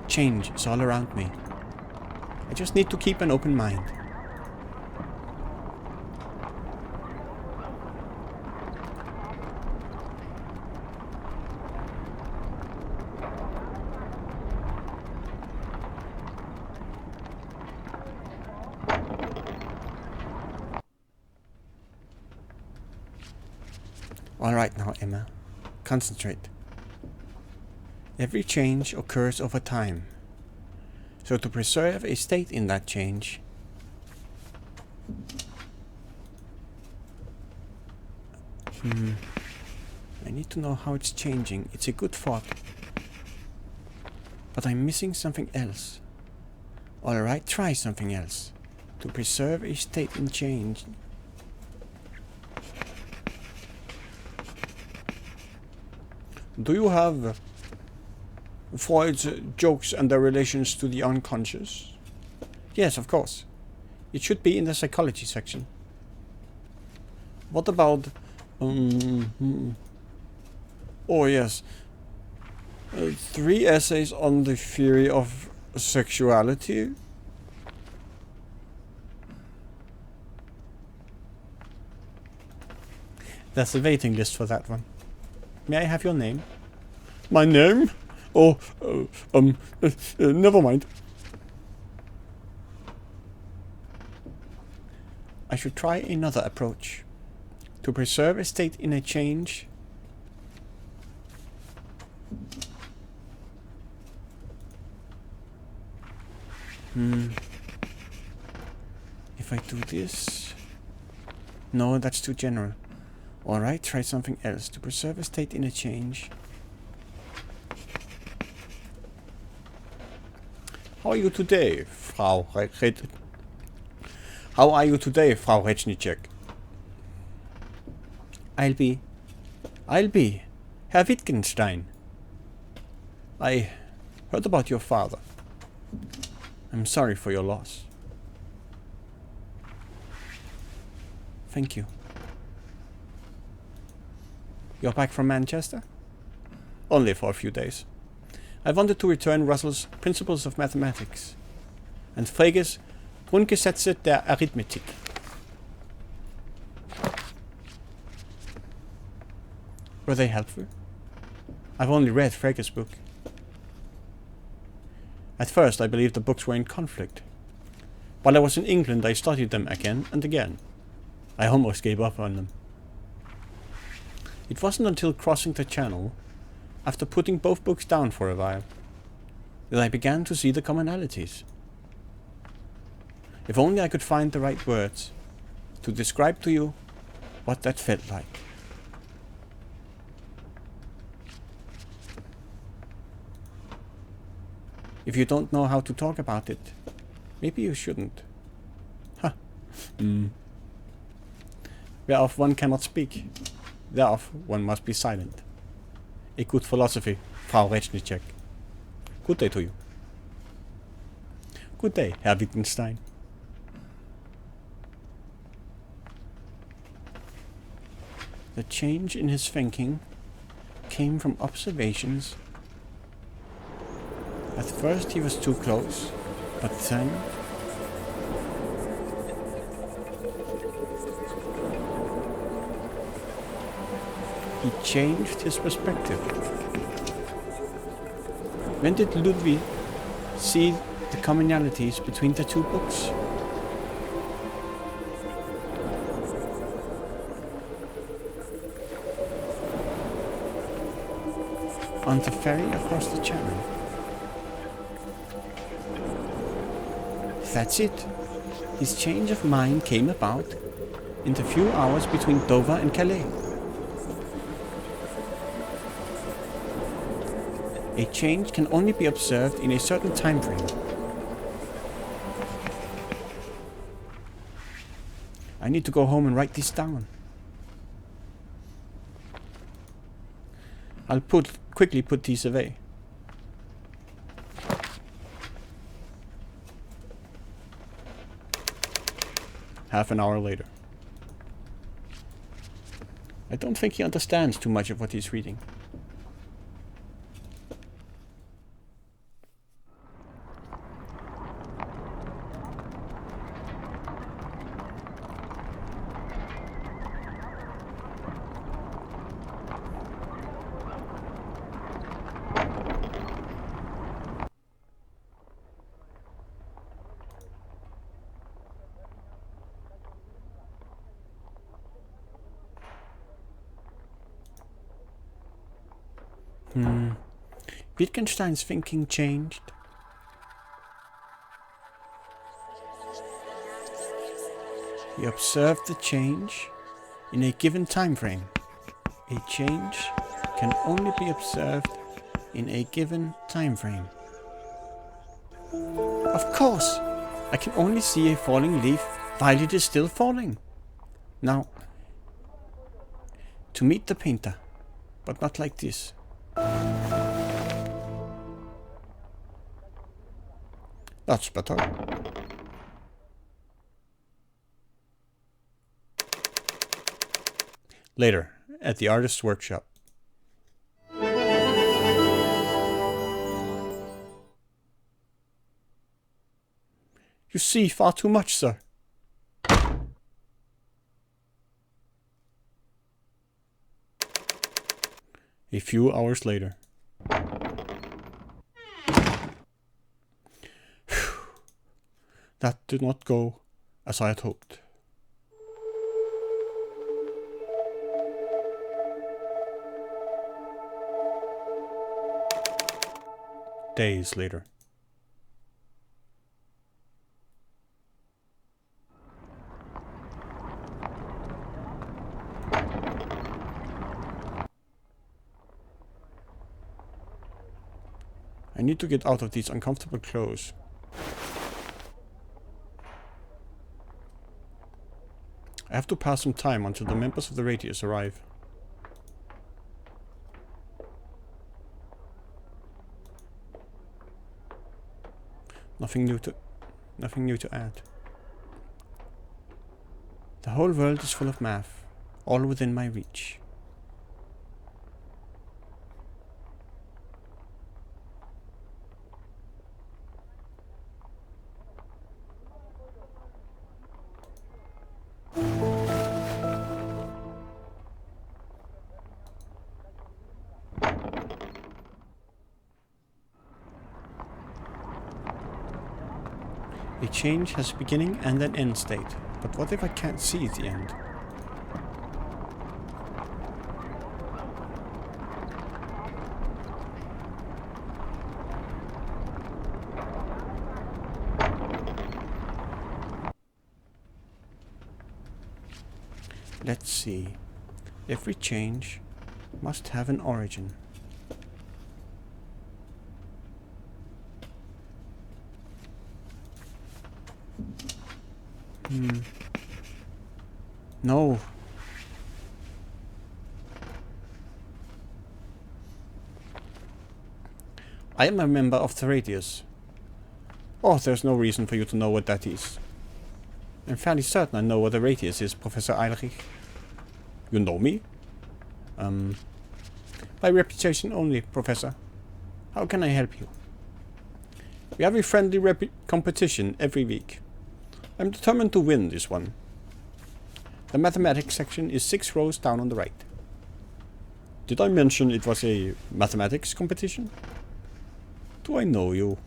Change is all around me. I just need to keep an open mind. All right now, Emma. Concentrate. Every change occurs over time. So to preserve a state in that change, I need to know how it's changing. It's a good thought. But I'm missing something else. Alright, try something else. To preserve a state in change. Do you have Freud's jokes and their relations to the unconscious? Yes, of course. It should be in the psychology section. What about... oh yes. 3 essays on the theory of sexuality? There's a waiting list for that one. May I have your name? My name? Oh, never mind. I should try another approach. To preserve a state in a change. If I do this... No, that's too general. Alright, try something else. To preserve a state in a change. How are you today, Frau How are you today, Frau Retschnicek? I'll be Herr Wittgenstein. I heard about your father. I'm sorry for your loss. Thank you. You're back from Manchester? Only for a few days. I wanted to return Russell's Principles of Mathematics and Frege's Grundgesetze der Arithmetik. Were they helpful? I've only read Frege's book. At first I believed the books were in conflict. While I was in England I studied them again and again. I almost gave up on them. It wasn't until crossing the Channel, after putting both books down for a while, that I began to see the commonalities. If only I could find the right words to describe to you what that felt like. If you don't know how to talk about it, maybe you shouldn't. Whereof one cannot speak, thereof one must be silent. A good philosophy, Frau Retschnicek. Good day to you. Good day, Herr Wittgenstein. The change in his thinking came from observations. At first he was too close, but then... he changed his perspective. When did Ludwig see the commonalities between the two books? On the ferry across the channel. That's it. His change of mind came about in the few hours between Dover and Calais. A change can only be observed in a certain time frame. I need to go home and write this down. I'll quickly put these away. Half an hour later. I don't think he understands too much of what he's reading. Wittgenstein's thinking changed. He observed the change in a given time frame. A change can only be observed in a given time frame. Of course, I can only see a falling leaf while it is still falling. Now, to meet the painter, but not like this. That's better. Later, at the artist's workshop. You see far too much, sir. A few hours later. That did not go as I had hoped. Days later. I need to get out of these uncomfortable clothes. I have to pass some time until the members of the Radius arrive. Nothing new to add. The whole world is full of math, all within my reach. A change has a beginning and an end state, but what if I can't see the end? Let's see. Every change must have an origin. No. I am a member of the Radius. Oh, there's no reason for you to know what that is. I'm fairly certain I know what a Radius is, Professor Eilrich. You know me? By reputation only, Professor. How can I help you? We have a friendly competition every week. I'm determined to win this one. The mathematics section is 6 rows down on the right. Did I mention it was a mathematics competition? Do I know you?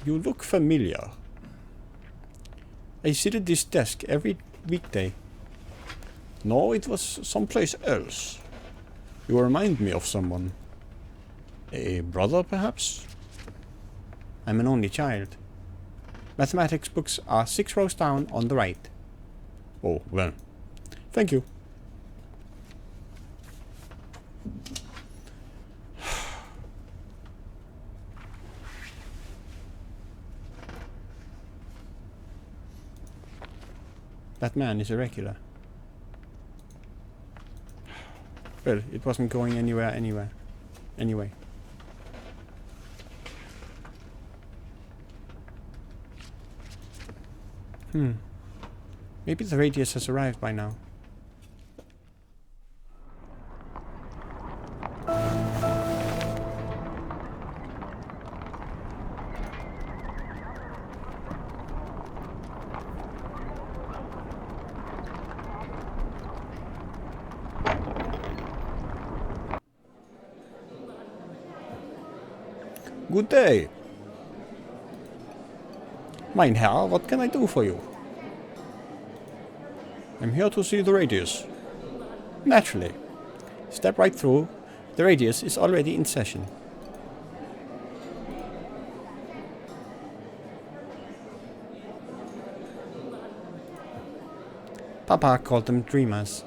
You look familiar. I sit at this desk every weekday. No, it was someplace else. You remind me of someone. A brother, perhaps? I'm an only child. Mathematics books are 6 rows down on the right. Oh, well. Thank you. That man is irregular. Well, it wasn't going anywhere anyway. Maybe the radius has arrived by now. Good day. Mein Herr, what can I do for you? I'm here to see the radius. Naturally. Step right through. The radius is already in session. Papa called them dreamers.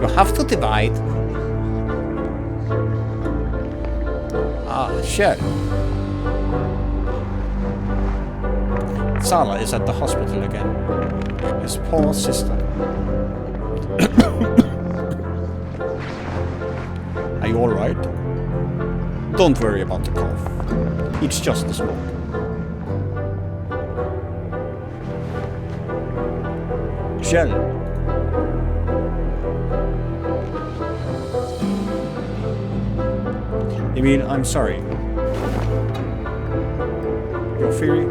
You have to divide. Ah, sure. Sala is at the hospital again. His poor sister. Are you alright? Don't worry about the cough. It's just the smoke. Gel. Emil, I'm sorry. Your theory?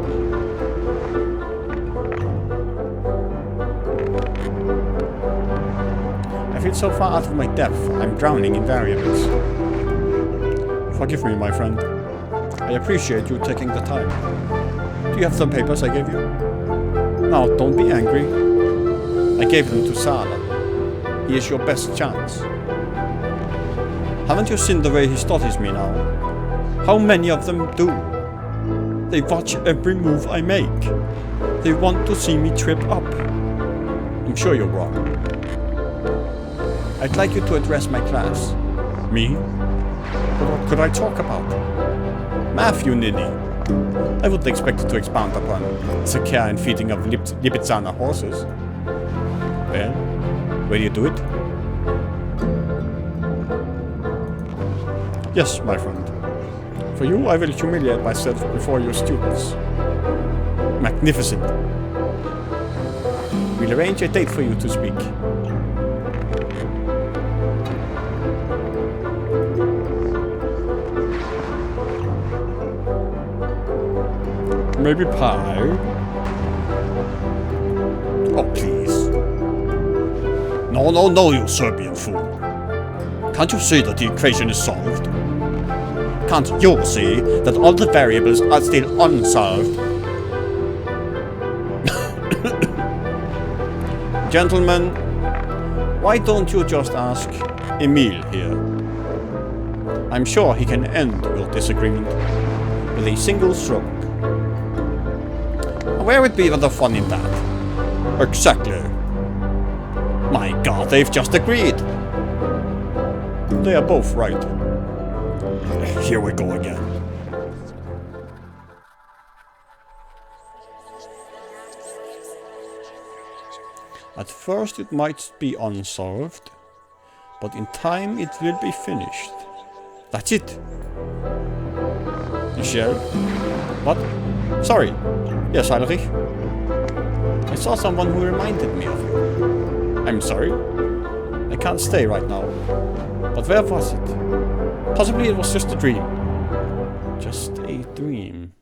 I feel so far out of my depth, I'm drowning in variables. Forgive me, my friend. I appreciate you taking the time. Do you have the papers I gave you? Now, don't be angry. I gave them to Sala. He is your best chance. Haven't you seen the way he studies me now? How many of them do? They watch every move I make. They want to see me trip up. I'm sure you're wrong. I'd like you to address my class. Me? But what could I talk about? Math, you ninny. I wouldn't expect you to expound upon the care and feeding of Lipizzaner horses. Well, will you do it? Yes, my friend. For you, I will humiliate myself before your students. Magnificent. We'll arrange a date for you to speak. Maybe pie? Oh, please. No, no, no, you Serbian fool. Can't you see that the equation is solved? Can't you see that all the variables are still unsolved? Gentlemen, why don't you just ask Emil here? I'm sure he can end your disagreement with a single stroke. Where would be the fun in that? Exactly. My God, they've just agreed. They are both right. Here we go again. At first it might be unsolved, but in time it will be finished. That's it. Michel? What? Sorry. Yes, Heinrich. I saw someone who reminded me of you. I'm sorry. I can't stay right now. But where was it? Possibly it was just a dream. Just a dream.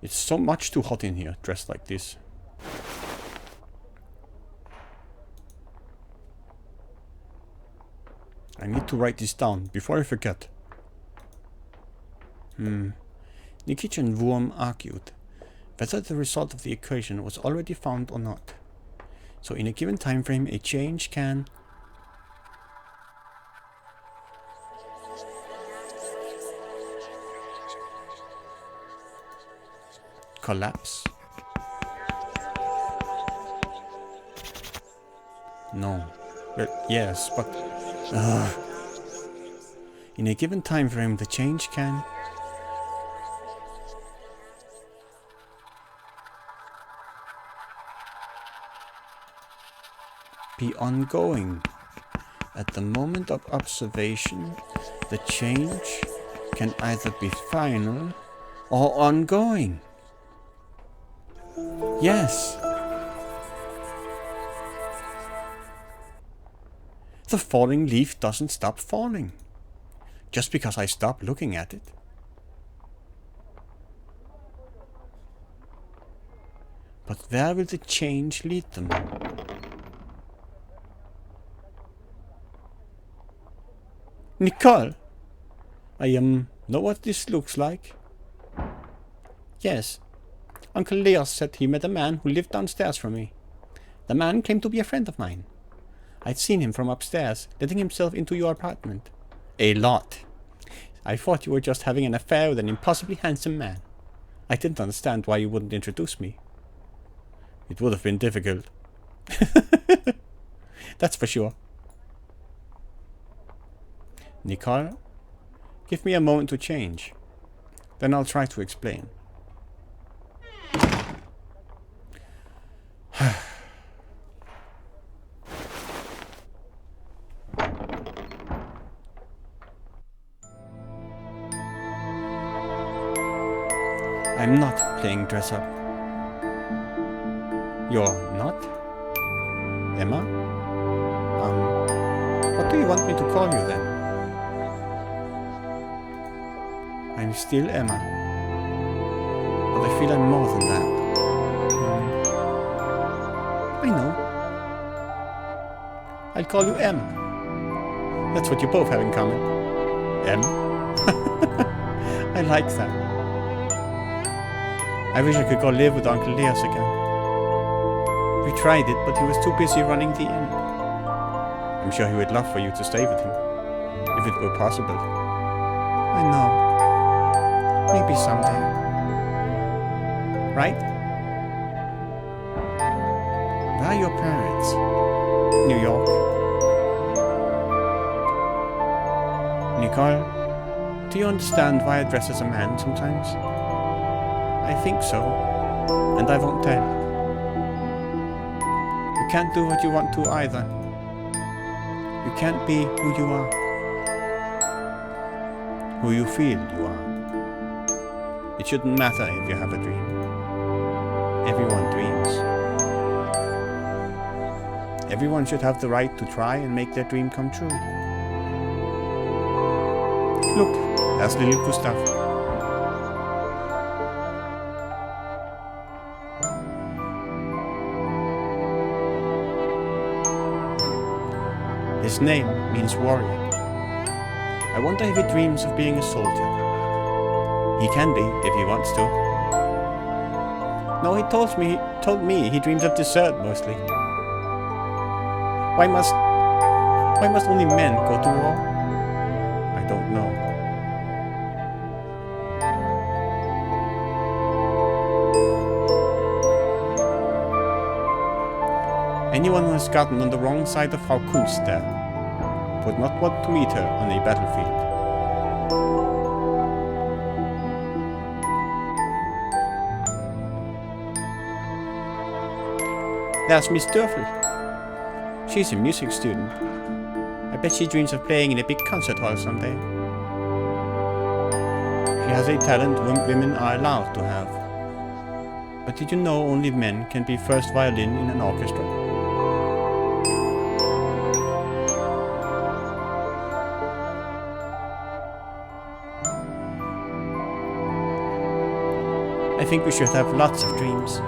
It's so much too hot in here, dressed like this. I need to write this down before I forget. Nikic and Wurm argued whether the result of the equation was already found or not. So in a given time frame, a change can collapse. No. Well, yes, but in a given time frame, the change can be ongoing. At the moment of observation, the change can either be final or ongoing. Yes. The falling leaf doesn't stop falling just because I stop looking at it. But where will the change lead them? Nicole! I know what this looks like. Yes. Uncle Leos said he met a man who lived downstairs from me. The man claimed to be a friend of mine. I'd seen him from upstairs, letting himself into your apartment. A lot. I thought you were just having an affair with an impossibly handsome man. I didn't understand why you wouldn't introduce me. It would have been difficult. That's for sure. Nicole, give me a moment to change. Then I'll try to explain. I'm not playing dress up. You're not? Emma? What do you want me to call you then? I'm still Emma. But I feel I'm more than that. I know. I'll call you M. That's what you both have in common. M? I like that. I wish I could go live with Uncle Leos again. We tried it, but he was too busy running the inn. I'm sure he would love for you to stay with him, if it were possible. I know. Maybe someday. Right? Where are your parents? New York. Nicole, do you understand why I dress as a man sometimes? I think so, and I won't tell. You can't do what you want to either. You can't be who you are. Who you feel you are. It shouldn't matter if you have a dream. Everyone dreams. Everyone should have the right to try and make their dream come true. Look, there's little Gustav. His name means warrior. I wonder if he dreams of being a soldier. He can be, if he wants to. No, he told me he dreams of dessert mostly. Why must only men go to war? I don't know. Anyone who has gotten on the wrong side of Frau Kunst there would not want to meet her on a battlefield. There's Miss Dörfel. She's a music student. I bet she dreams of playing in a big concert hall someday. She has a talent women are allowed to have. But did you know only men can be first violin in an orchestra? I think we should have lots of dreams,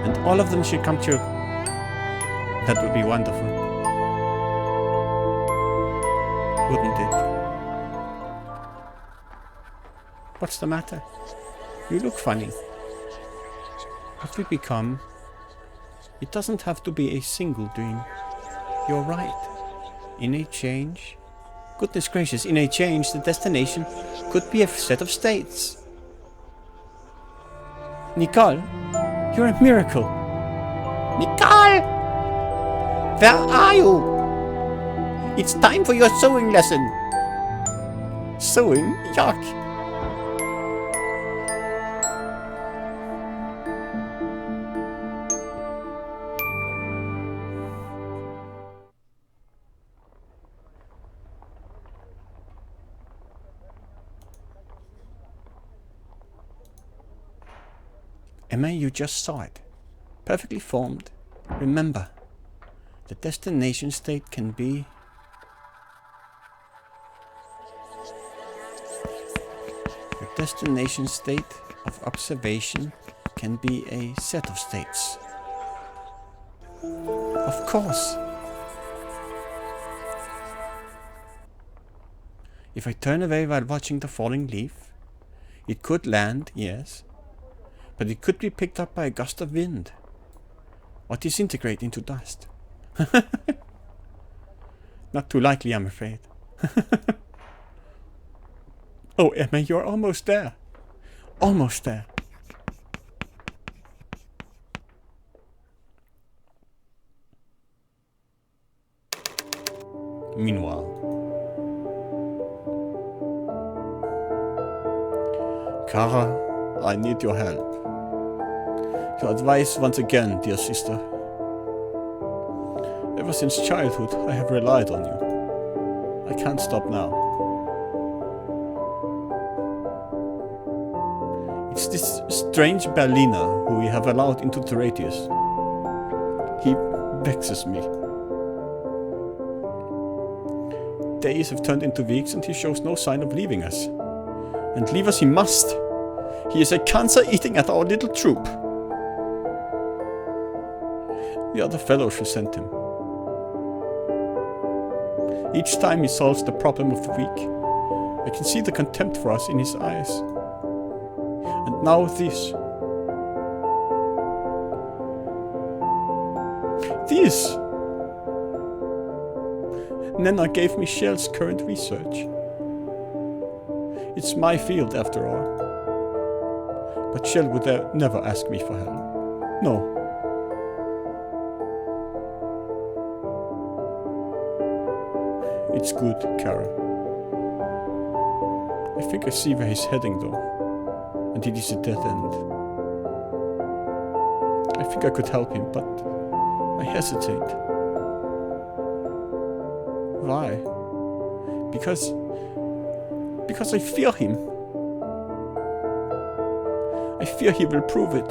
and all of them should come true. That would be wonderful. wouldn't it? What's the matter? You look funny. What we become, it doesn't have to be a single dream. You're right. In a change, goodness gracious, in a change, the destination could be a set of states. Nicole, you're a miracle. Nicole! Where are you? It's time for your sewing lesson. Sewing? Yuck. Emma, you just saw it. Perfectly formed. Remember, the destination state can be... The destination state of observation can be a set of states. Of course. If I turn away while watching the falling leaf, it could land, yes, but it could be picked up by a gust of wind, or disintegrate into dust. Not too likely, I'm afraid. Oh, Emma, you're almost there. Almost there. Meanwhile, Kara, I need your help. Your advice once again, dear sister. Ever since childhood, I have relied on you. I can't stop now. It's this strange Berliner who we have allowed into Theratius. He vexes me. Days have turned into weeks and he shows no sign of leaving us. And leave us he must. He is a cancer eating at our little troop. The other fellows resent him. Each time he solves the problem of the week, I can see the contempt for us in his eyes. And now this. This! Nenna gave me Shell's current research. It's my field after all. But Shell would never ask me for help. No. It's good, Kara. I think I see where he's heading though. And it is a dead end. I think I could help him, but I hesitate. Why? Because I fear him. I fear he will prove it.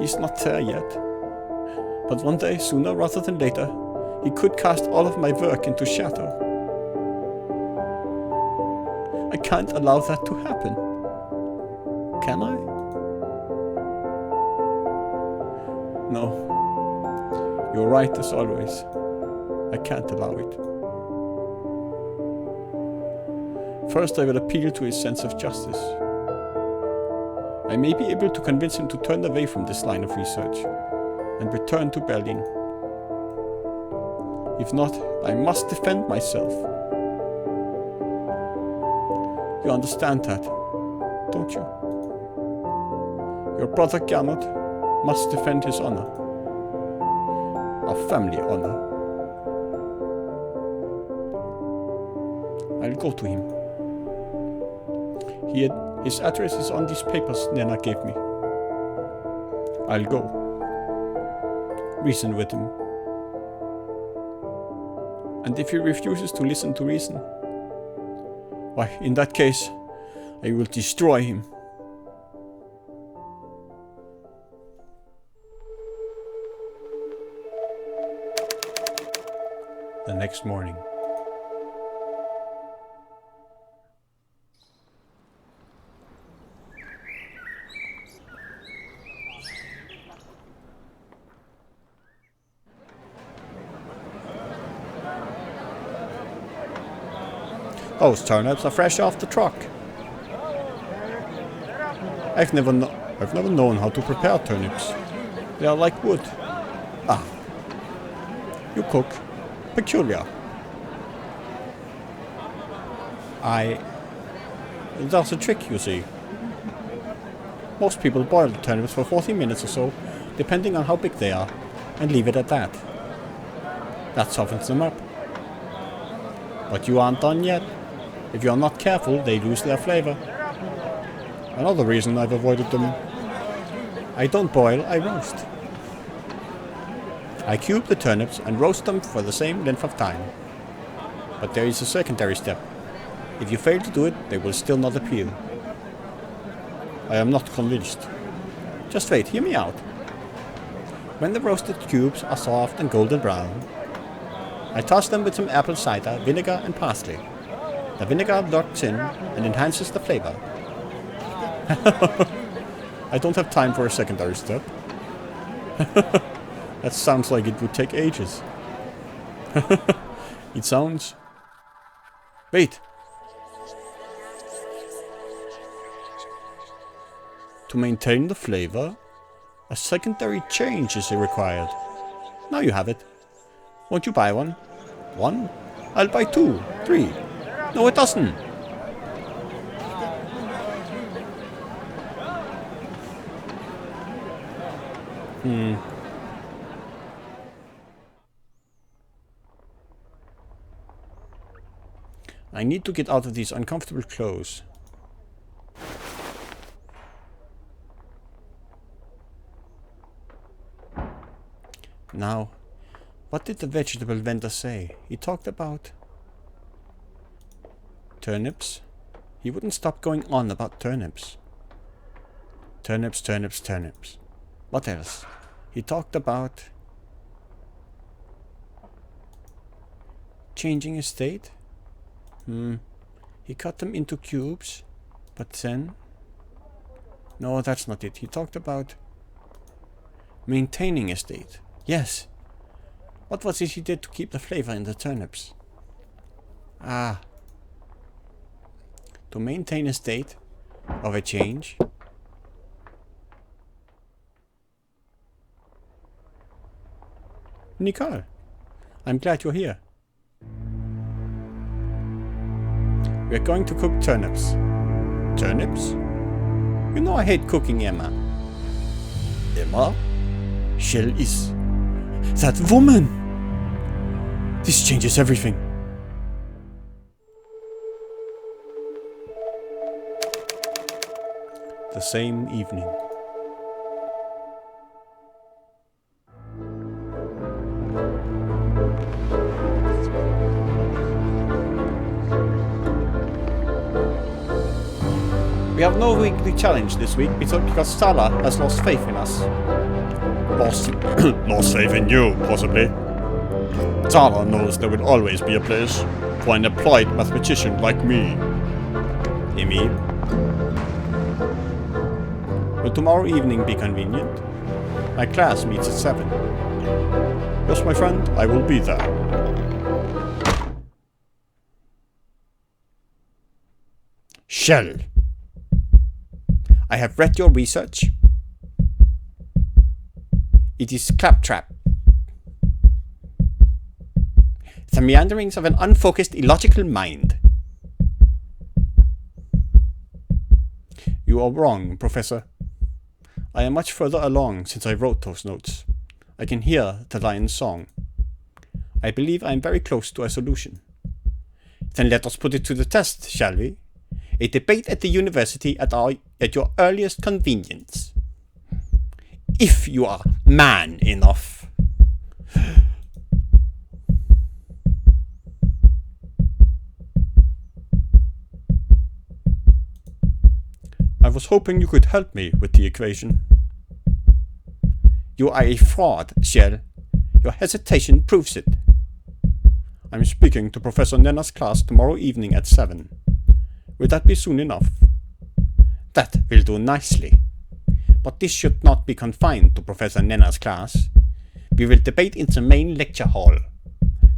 He's not there yet. But one day, sooner rather than later, he could cast all of my work into shadow. I can't allow that to happen. Can I? No. You're right as always. I can't allow it. First I will appeal to his sense of justice. I may be able to convince him to turn away from this line of research and return to Berlin. If not, I must defend myself. You understand that, don't you? Your brother Gernot must defend his honor. Our family honor. I'll go to him. His address is on these papers Nenna gave me. I'll go. Reason with him. And if he refuses to listen to reason, why, in that case, I will destroy him. the next morning. Those turnips are fresh off the truck. I've never known how to prepare turnips. They are like wood. Ah. You cook. Peculiar. That's a trick, you see. Most people boil the turnips for 40 minutes or so, depending on how big they are, and leave it at that. That softens them up. But you aren't done yet. If you're not careful, they lose their flavor. Another reason I've avoided them. I don't boil, I roast. I cube the turnips and roast them for the same length of time. But there is a secondary step. If you fail to do it, they will still not appeal. I am not convinced. Just wait, hear me out. When the roasted cubes are soft and golden brown, I toss them with some apple cider, vinegar and parsley. The vinegar locks in and enhances the flavor. I don't have time for a secondary step. That sounds like it would take ages. It sounds... Wait! To maintain the flavor, a secondary change is required. Now you have it. Won't you buy one? One? I'll buy 2, 3. No, it doesn't. I need to get out of these uncomfortable clothes. Now, what did the vegetable vendor say? He talked about turnips. He wouldn't stop going on about turnips. Turnips, turnips, turnips. What else? He talked about changing a state. He cut them into cubes, but then... No, that's not it. He talked about maintaining a state. Yes. What was it he did to keep the flavor in the turnips? Ah. To maintain a state of a change. Nicole, I'm glad you're here. We're going to cook turnips. Turnips? You know I hate cooking, Emma. Emma? Shell is... that woman! This changes everything. The same evening. We have no weekly challenge this week because Sala has lost faith in us. Lost faith in you, possibly. Sala knows there will always be a place for an applied mathematician like me. Emil? Will tomorrow evening be convenient? My class meets at 7. Yes, my friend, I will be there. Shell. I have read your research. It is claptrap. The meanderings of an unfocused, illogical mind. You are wrong, Professor. I am much further along since I wrote those notes. I can hear the lion's song. I believe I am very close to a solution. Then let us put it to the test, shall we? A debate at the university at your earliest convenience. If you are man enough. I was hoping you could help me with the equation. You are a fraud, Shell. Your hesitation proves it. I'm speaking to Professor Nenna's class tomorrow evening at 7. Will that be soon enough? That will do nicely. But this should not be confined to Professor Nenna's class. We will debate in the main lecture hall.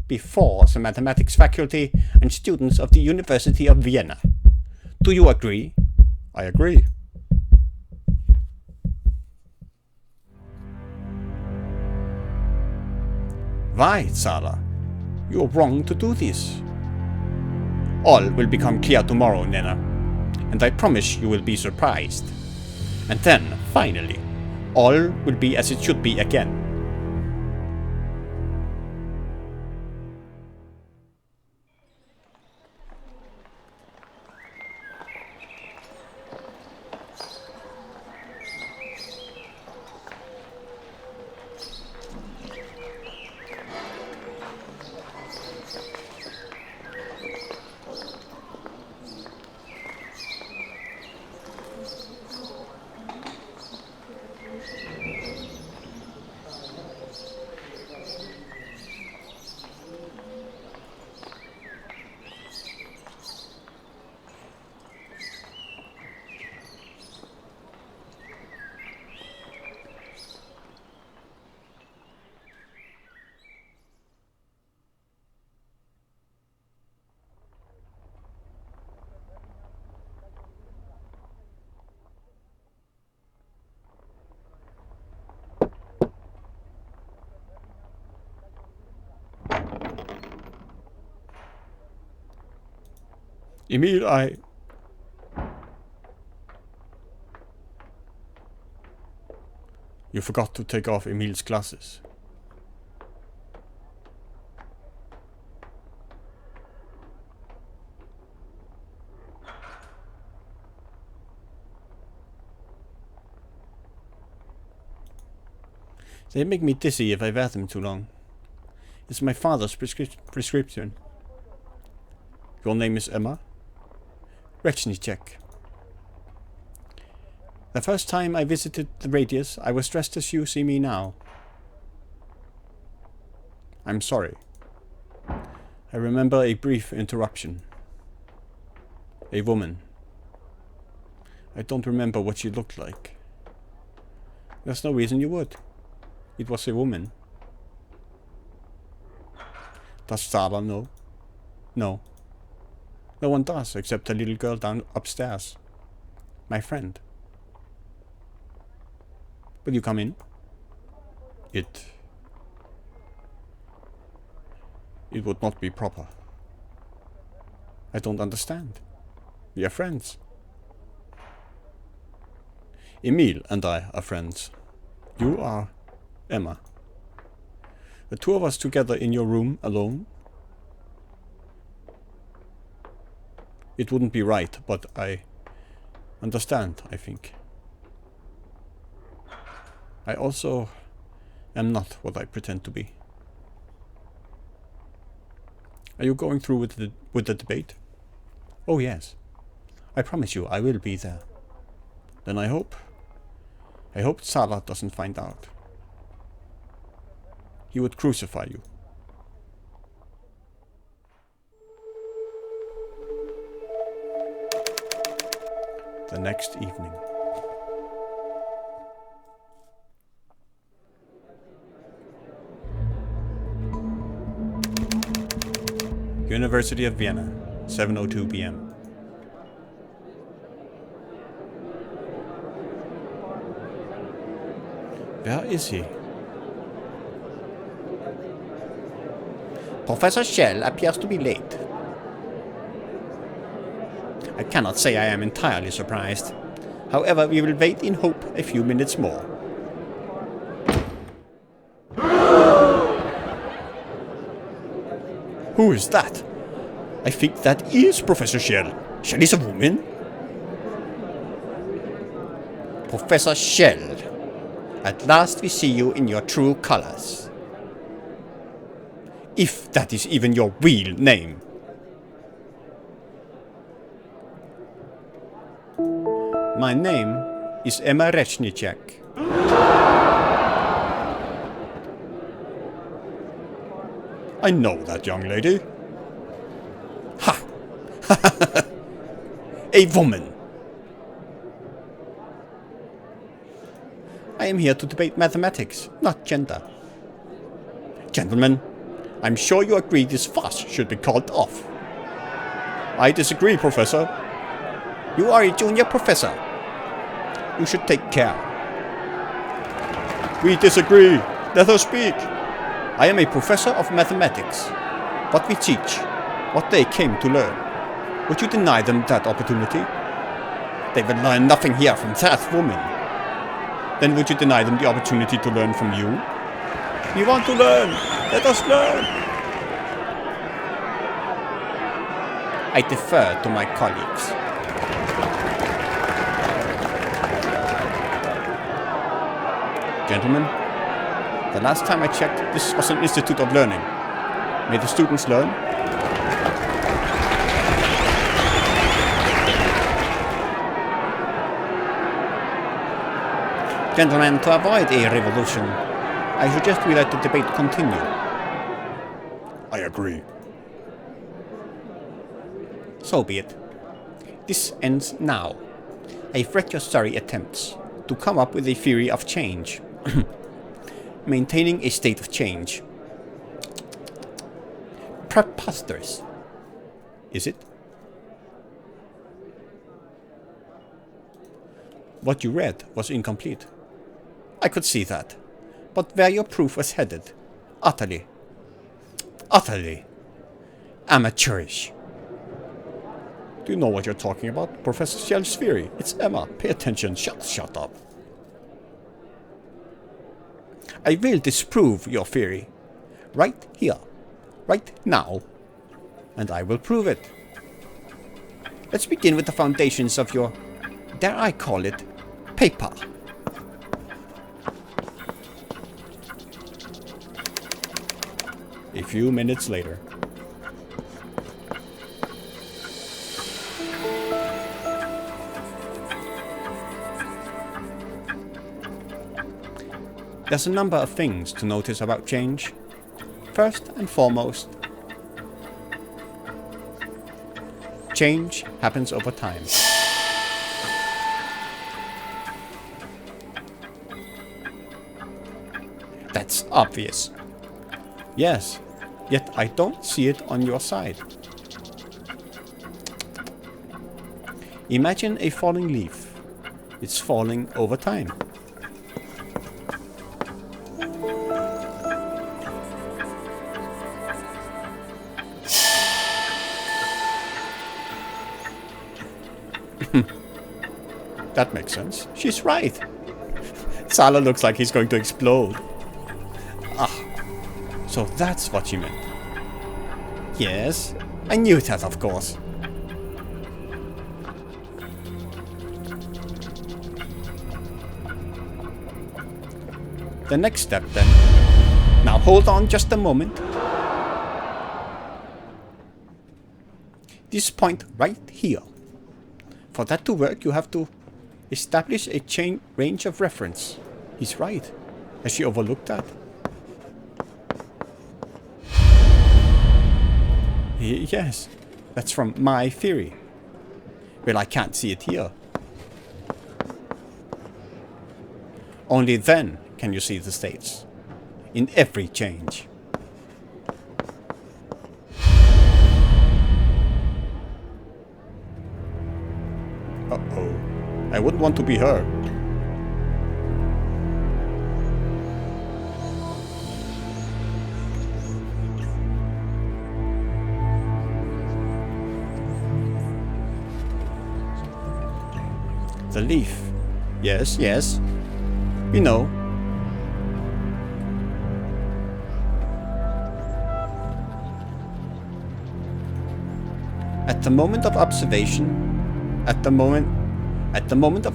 before the mathematics faculty and students of the University of Vienna. Do you agree? I agree. Why, Zara? You are wrong to do this. All will become clear tomorrow, Nena, and I promise you will be surprised. And then, finally, all will be as it should be again. Emil, You forgot to take off Emil's glasses. They make me dizzy if I wear them too long. It's my father's prescription. Your name is Emma? Rechnicek. The first time I visited the Radius, I was dressed as you see me now. I'm sorry. I remember a brief interruption. A woman. I don't remember what she looked like. There's no reason you would. It was a woman. Does Zara know? No. No one does, except the little girl down upstairs. My friend. Will you come in? It would not be proper. I don't understand. We are friends. Emil and I are friends. You are Emma. The two of us together in your room alone? It wouldn't be right, but I understand, I think. I also am not what I pretend to be. Are you going through with the debate? Oh yes. I promise you I will be there. Then I hope Zara doesn't find out. He would crucify you. The next evening. University of Vienna, 7:02 p.m. Where is he? Professor Schell appears to be late. I cannot say I am entirely surprised. However, we will wait in hope a few minutes more. Who is that? I think that is Professor Schell. Schell is a woman? Professor Schell, at last we see you in your true colors. If that is even your real name. My name is Emma Rechnicek. I know that young lady. Ha! A woman. I am here to debate mathematics, not gender. Gentlemen, I'm sure you agree this fuss should be called off. I disagree, Professor. You are a junior professor. You should take care. We disagree. Let us speak. I am a professor of mathematics. What we teach, what they came to learn. Would you deny them that opportunity? They will learn nothing here from that woman. Then would you deny them the opportunity to learn from you? We want to learn. Let us learn. I defer to my colleagues. Gentlemen, the last time I checked, this was an institute of learning. May the students learn. Gentlemen, to avoid a revolution, I suggest we let the debate continue. I agree. So be it. This ends now. I've read your sorry attempts to come up with a theory of change. Maintaining a state of change. Preposterous. Is it? What you read was incomplete. I could see that. But where your proof was headed, utterly amateurish. Do you know what you're talking about? Professor Shell's theory. It's Emma. Pay attention. Shut up. I will disprove your theory. Right here. Right now. And I will prove it. Let's begin with the foundations of your, dare I call it, paper. A few minutes later. There's a number of things to notice about change. First and foremost, change happens over time. That's obvious. Yes, yet I don't see it on your side. Imagine a falling leaf. It's falling over time. That makes sense. She's right. Salah looks like he's going to explode. Ah, so that's what she meant. Yes, I knew that, of course. The next step, then. Now hold on just a moment. This point right here. For that to work, you have to establish a range of reference. He's right. Has she overlooked that? Yes, that's from my theory. Well, I can't see it here. Only then can you see the states. In every change. Uh-oh. I wouldn't want to be her. The leaf. Yes, yes. We know. At the moment of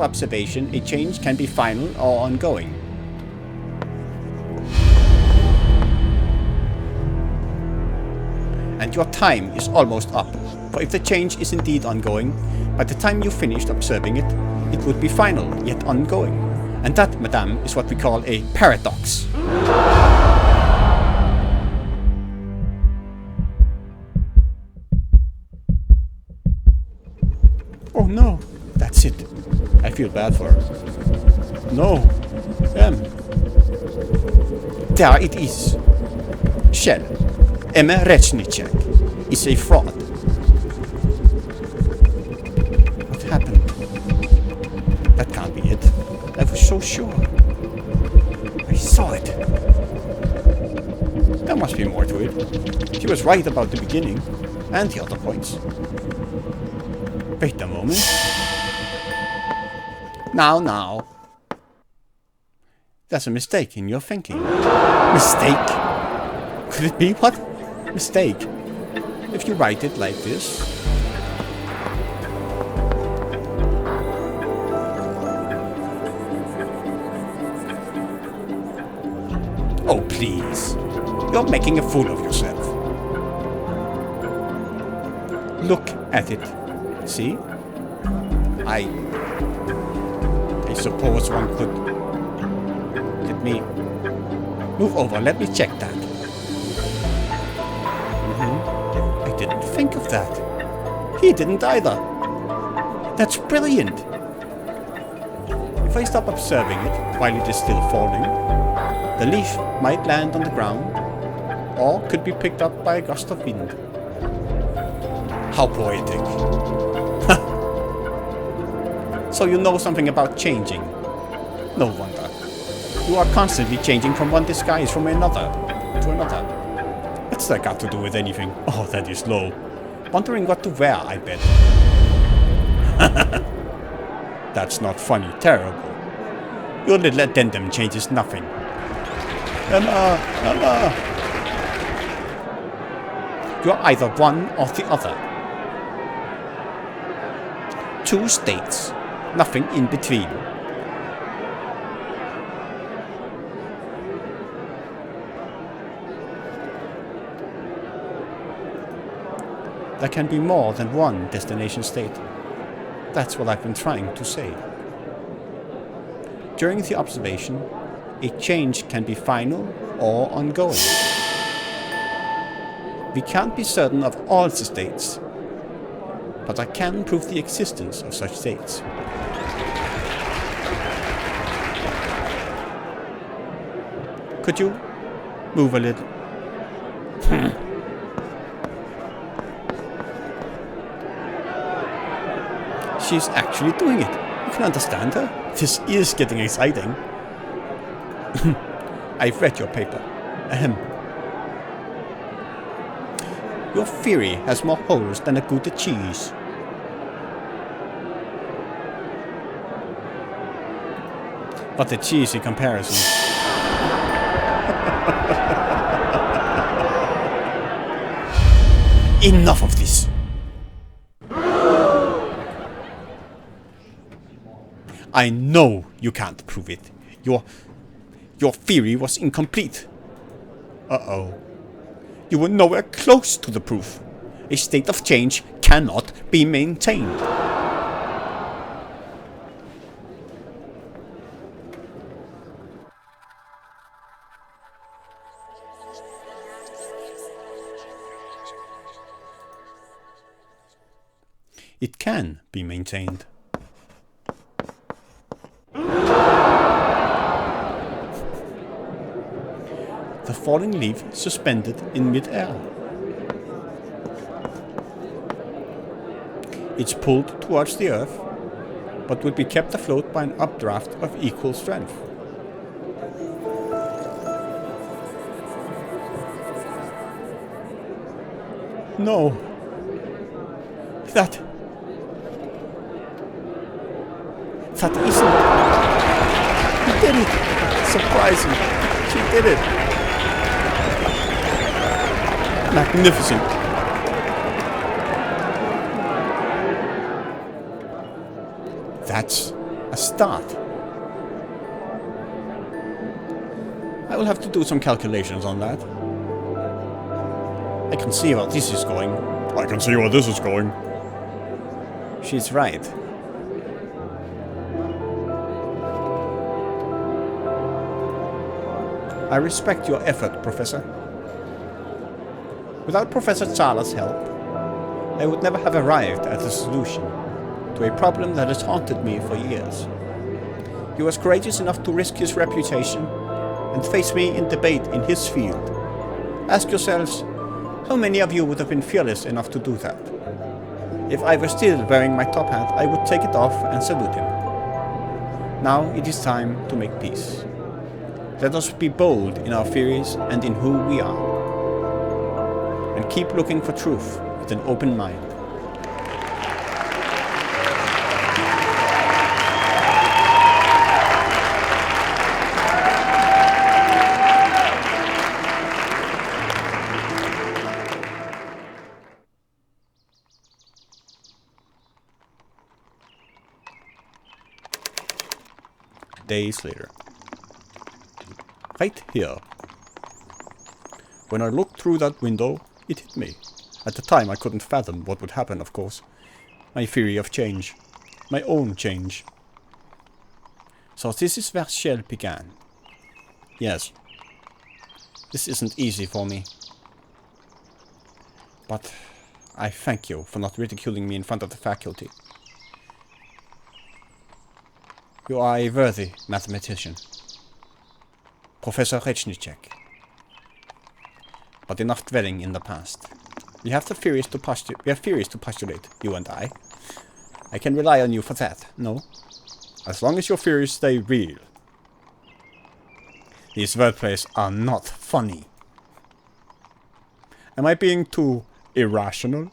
observation, a change can be final or ongoing. And your time is almost up. For if the change is indeed ongoing, by the time you finished observing it, it would be final, yet ongoing. And that, madame, is what we call a paradox. Oh no, that's it. I feel bad for her. No, there it is. Shell, Emma Rechnicek is a fraud. What happened? That can't be it. I was so sure. I saw it. There must be more to it. She was right about the beginning, and the other points. Wait a moment. Now. There's a mistake in your thinking. Mistake? Could it be what? Mistake. If you write it like this. Oh, please. You're making a fool of yourself. Look at it. See? I suppose one could... Let me... Move over, let me check that. I didn't think of that. He didn't either. That's brilliant. If I stop observing it while it is still falling, the leaf might land on the ground, or could be picked up by a gust of wind. How poetic. So you know something about changing. No wonder. You are constantly changing from one disguise from another to another. What's that got to do with anything? Oh, that is low. Wondering what to wear, I bet. That's not funny. Terrible. Your little addendum changes nothing. Emma! You're either one or the other. Two states. Nothing in between. There can be more than one destination state. That's what I've been trying to say. During the observation, a change can be final or ongoing. We can't be certain of all the states, but I can prove the existence of such states. Could you move a little? She's actually doing it. You can understand her. This is getting exciting. I've read your paper. Ahem. Your theory has more holes than a Gouda cheese. But a cheesy comparison. Enough of this. I know you can't prove it. Your theory was incomplete. Uh-oh. You were nowhere close to the proof. A state of change cannot be maintained. It can be maintained. The falling leaf suspended in mid-air. It's pulled towards the earth, but will be kept afloat by an updraft of equal strength. No. That isn't... He did it! Surprising! She did it! Magnificent! That's a start. I will have to do some calculations on that. I can see where this is going. I can see where this is going. She's right. I respect your effort, Professor. Without Professor Zahler's help, I would never have arrived at a solution to a problem that has haunted me for years. He was courageous enough to risk his reputation and face me in debate in his field. Ask yourselves, How many of you would have been fearless enough to do that? If I were still wearing my top hat, I would take it off and salute him. Now it is time to make peace. Let us be bold in our theories and in who we are. And keep looking for truth with an open mind. Days later. Right here. When I looked through that window, it hit me. At the time I couldn't fathom what would happen, of course. My theory of change. My own change. So this is where Shell began. Yes. This isn't easy for me. But I thank you for not ridiculing me in front of the faculty. You are a worthy mathematician. Professor Rechnicek. But enough dwelling in the past. We have theories to postulate, you and I. I can rely on you for that, no? As long as your theories stay real. These wordplays are not funny. Am I being too irrational?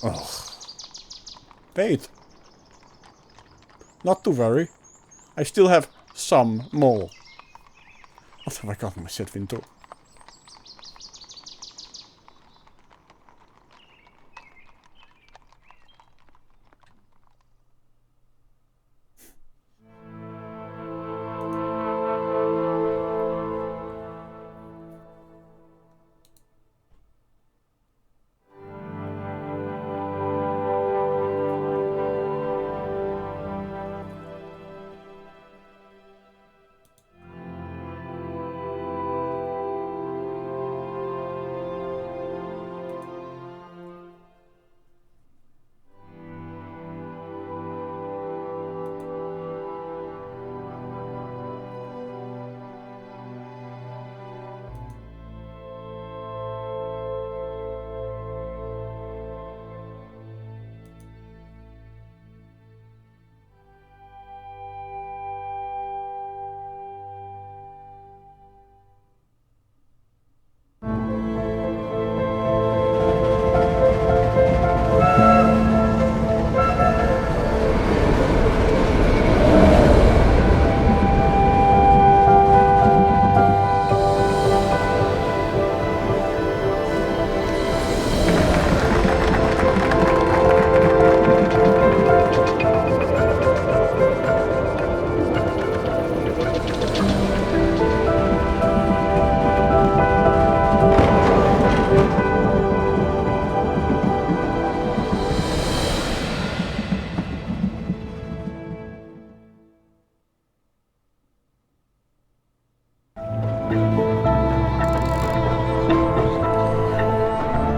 Ugh. Wait. Not to worry. I still have some more. What have I gotten myself into?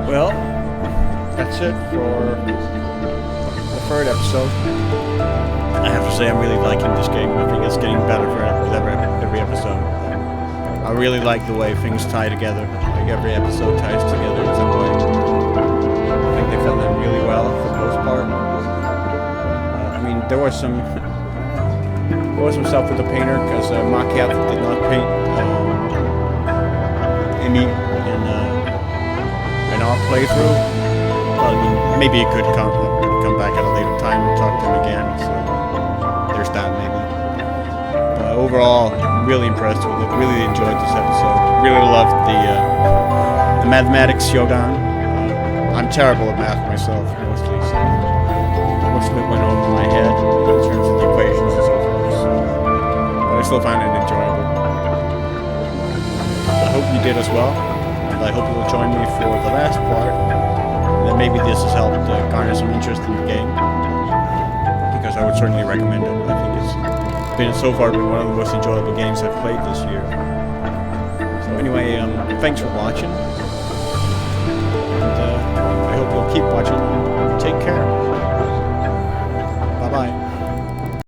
Well, that's it for the third episode. I have to say I'm really liking this game. I think it's getting better with every episode. I really like the way things tie together. Like every episode ties together in some way. I think they felt it really well for the most part. I mean, there was some stuff with the painter because Marquette did not paint Emmy in our playthrough. Well, I mean, maybe it could come back at a later time and talk to him again. So there's that maybe. But overall, I'm really impressed with it. Really enjoyed this episode. Really loved the mathematics showdown. I'm terrible at math myself mostly, so most of it went over my head in terms of the equations and so forth. But I still find it enjoyable. I hope you did as well. And I hope you'll join me for the last part. And then maybe this has helped garner some interest in the game. Because I would certainly recommend it. I think it's so far been one of the most enjoyable games I've played this year. So anyway, thanks for watching. And I hope you'll keep watching. Take care. Bye-bye.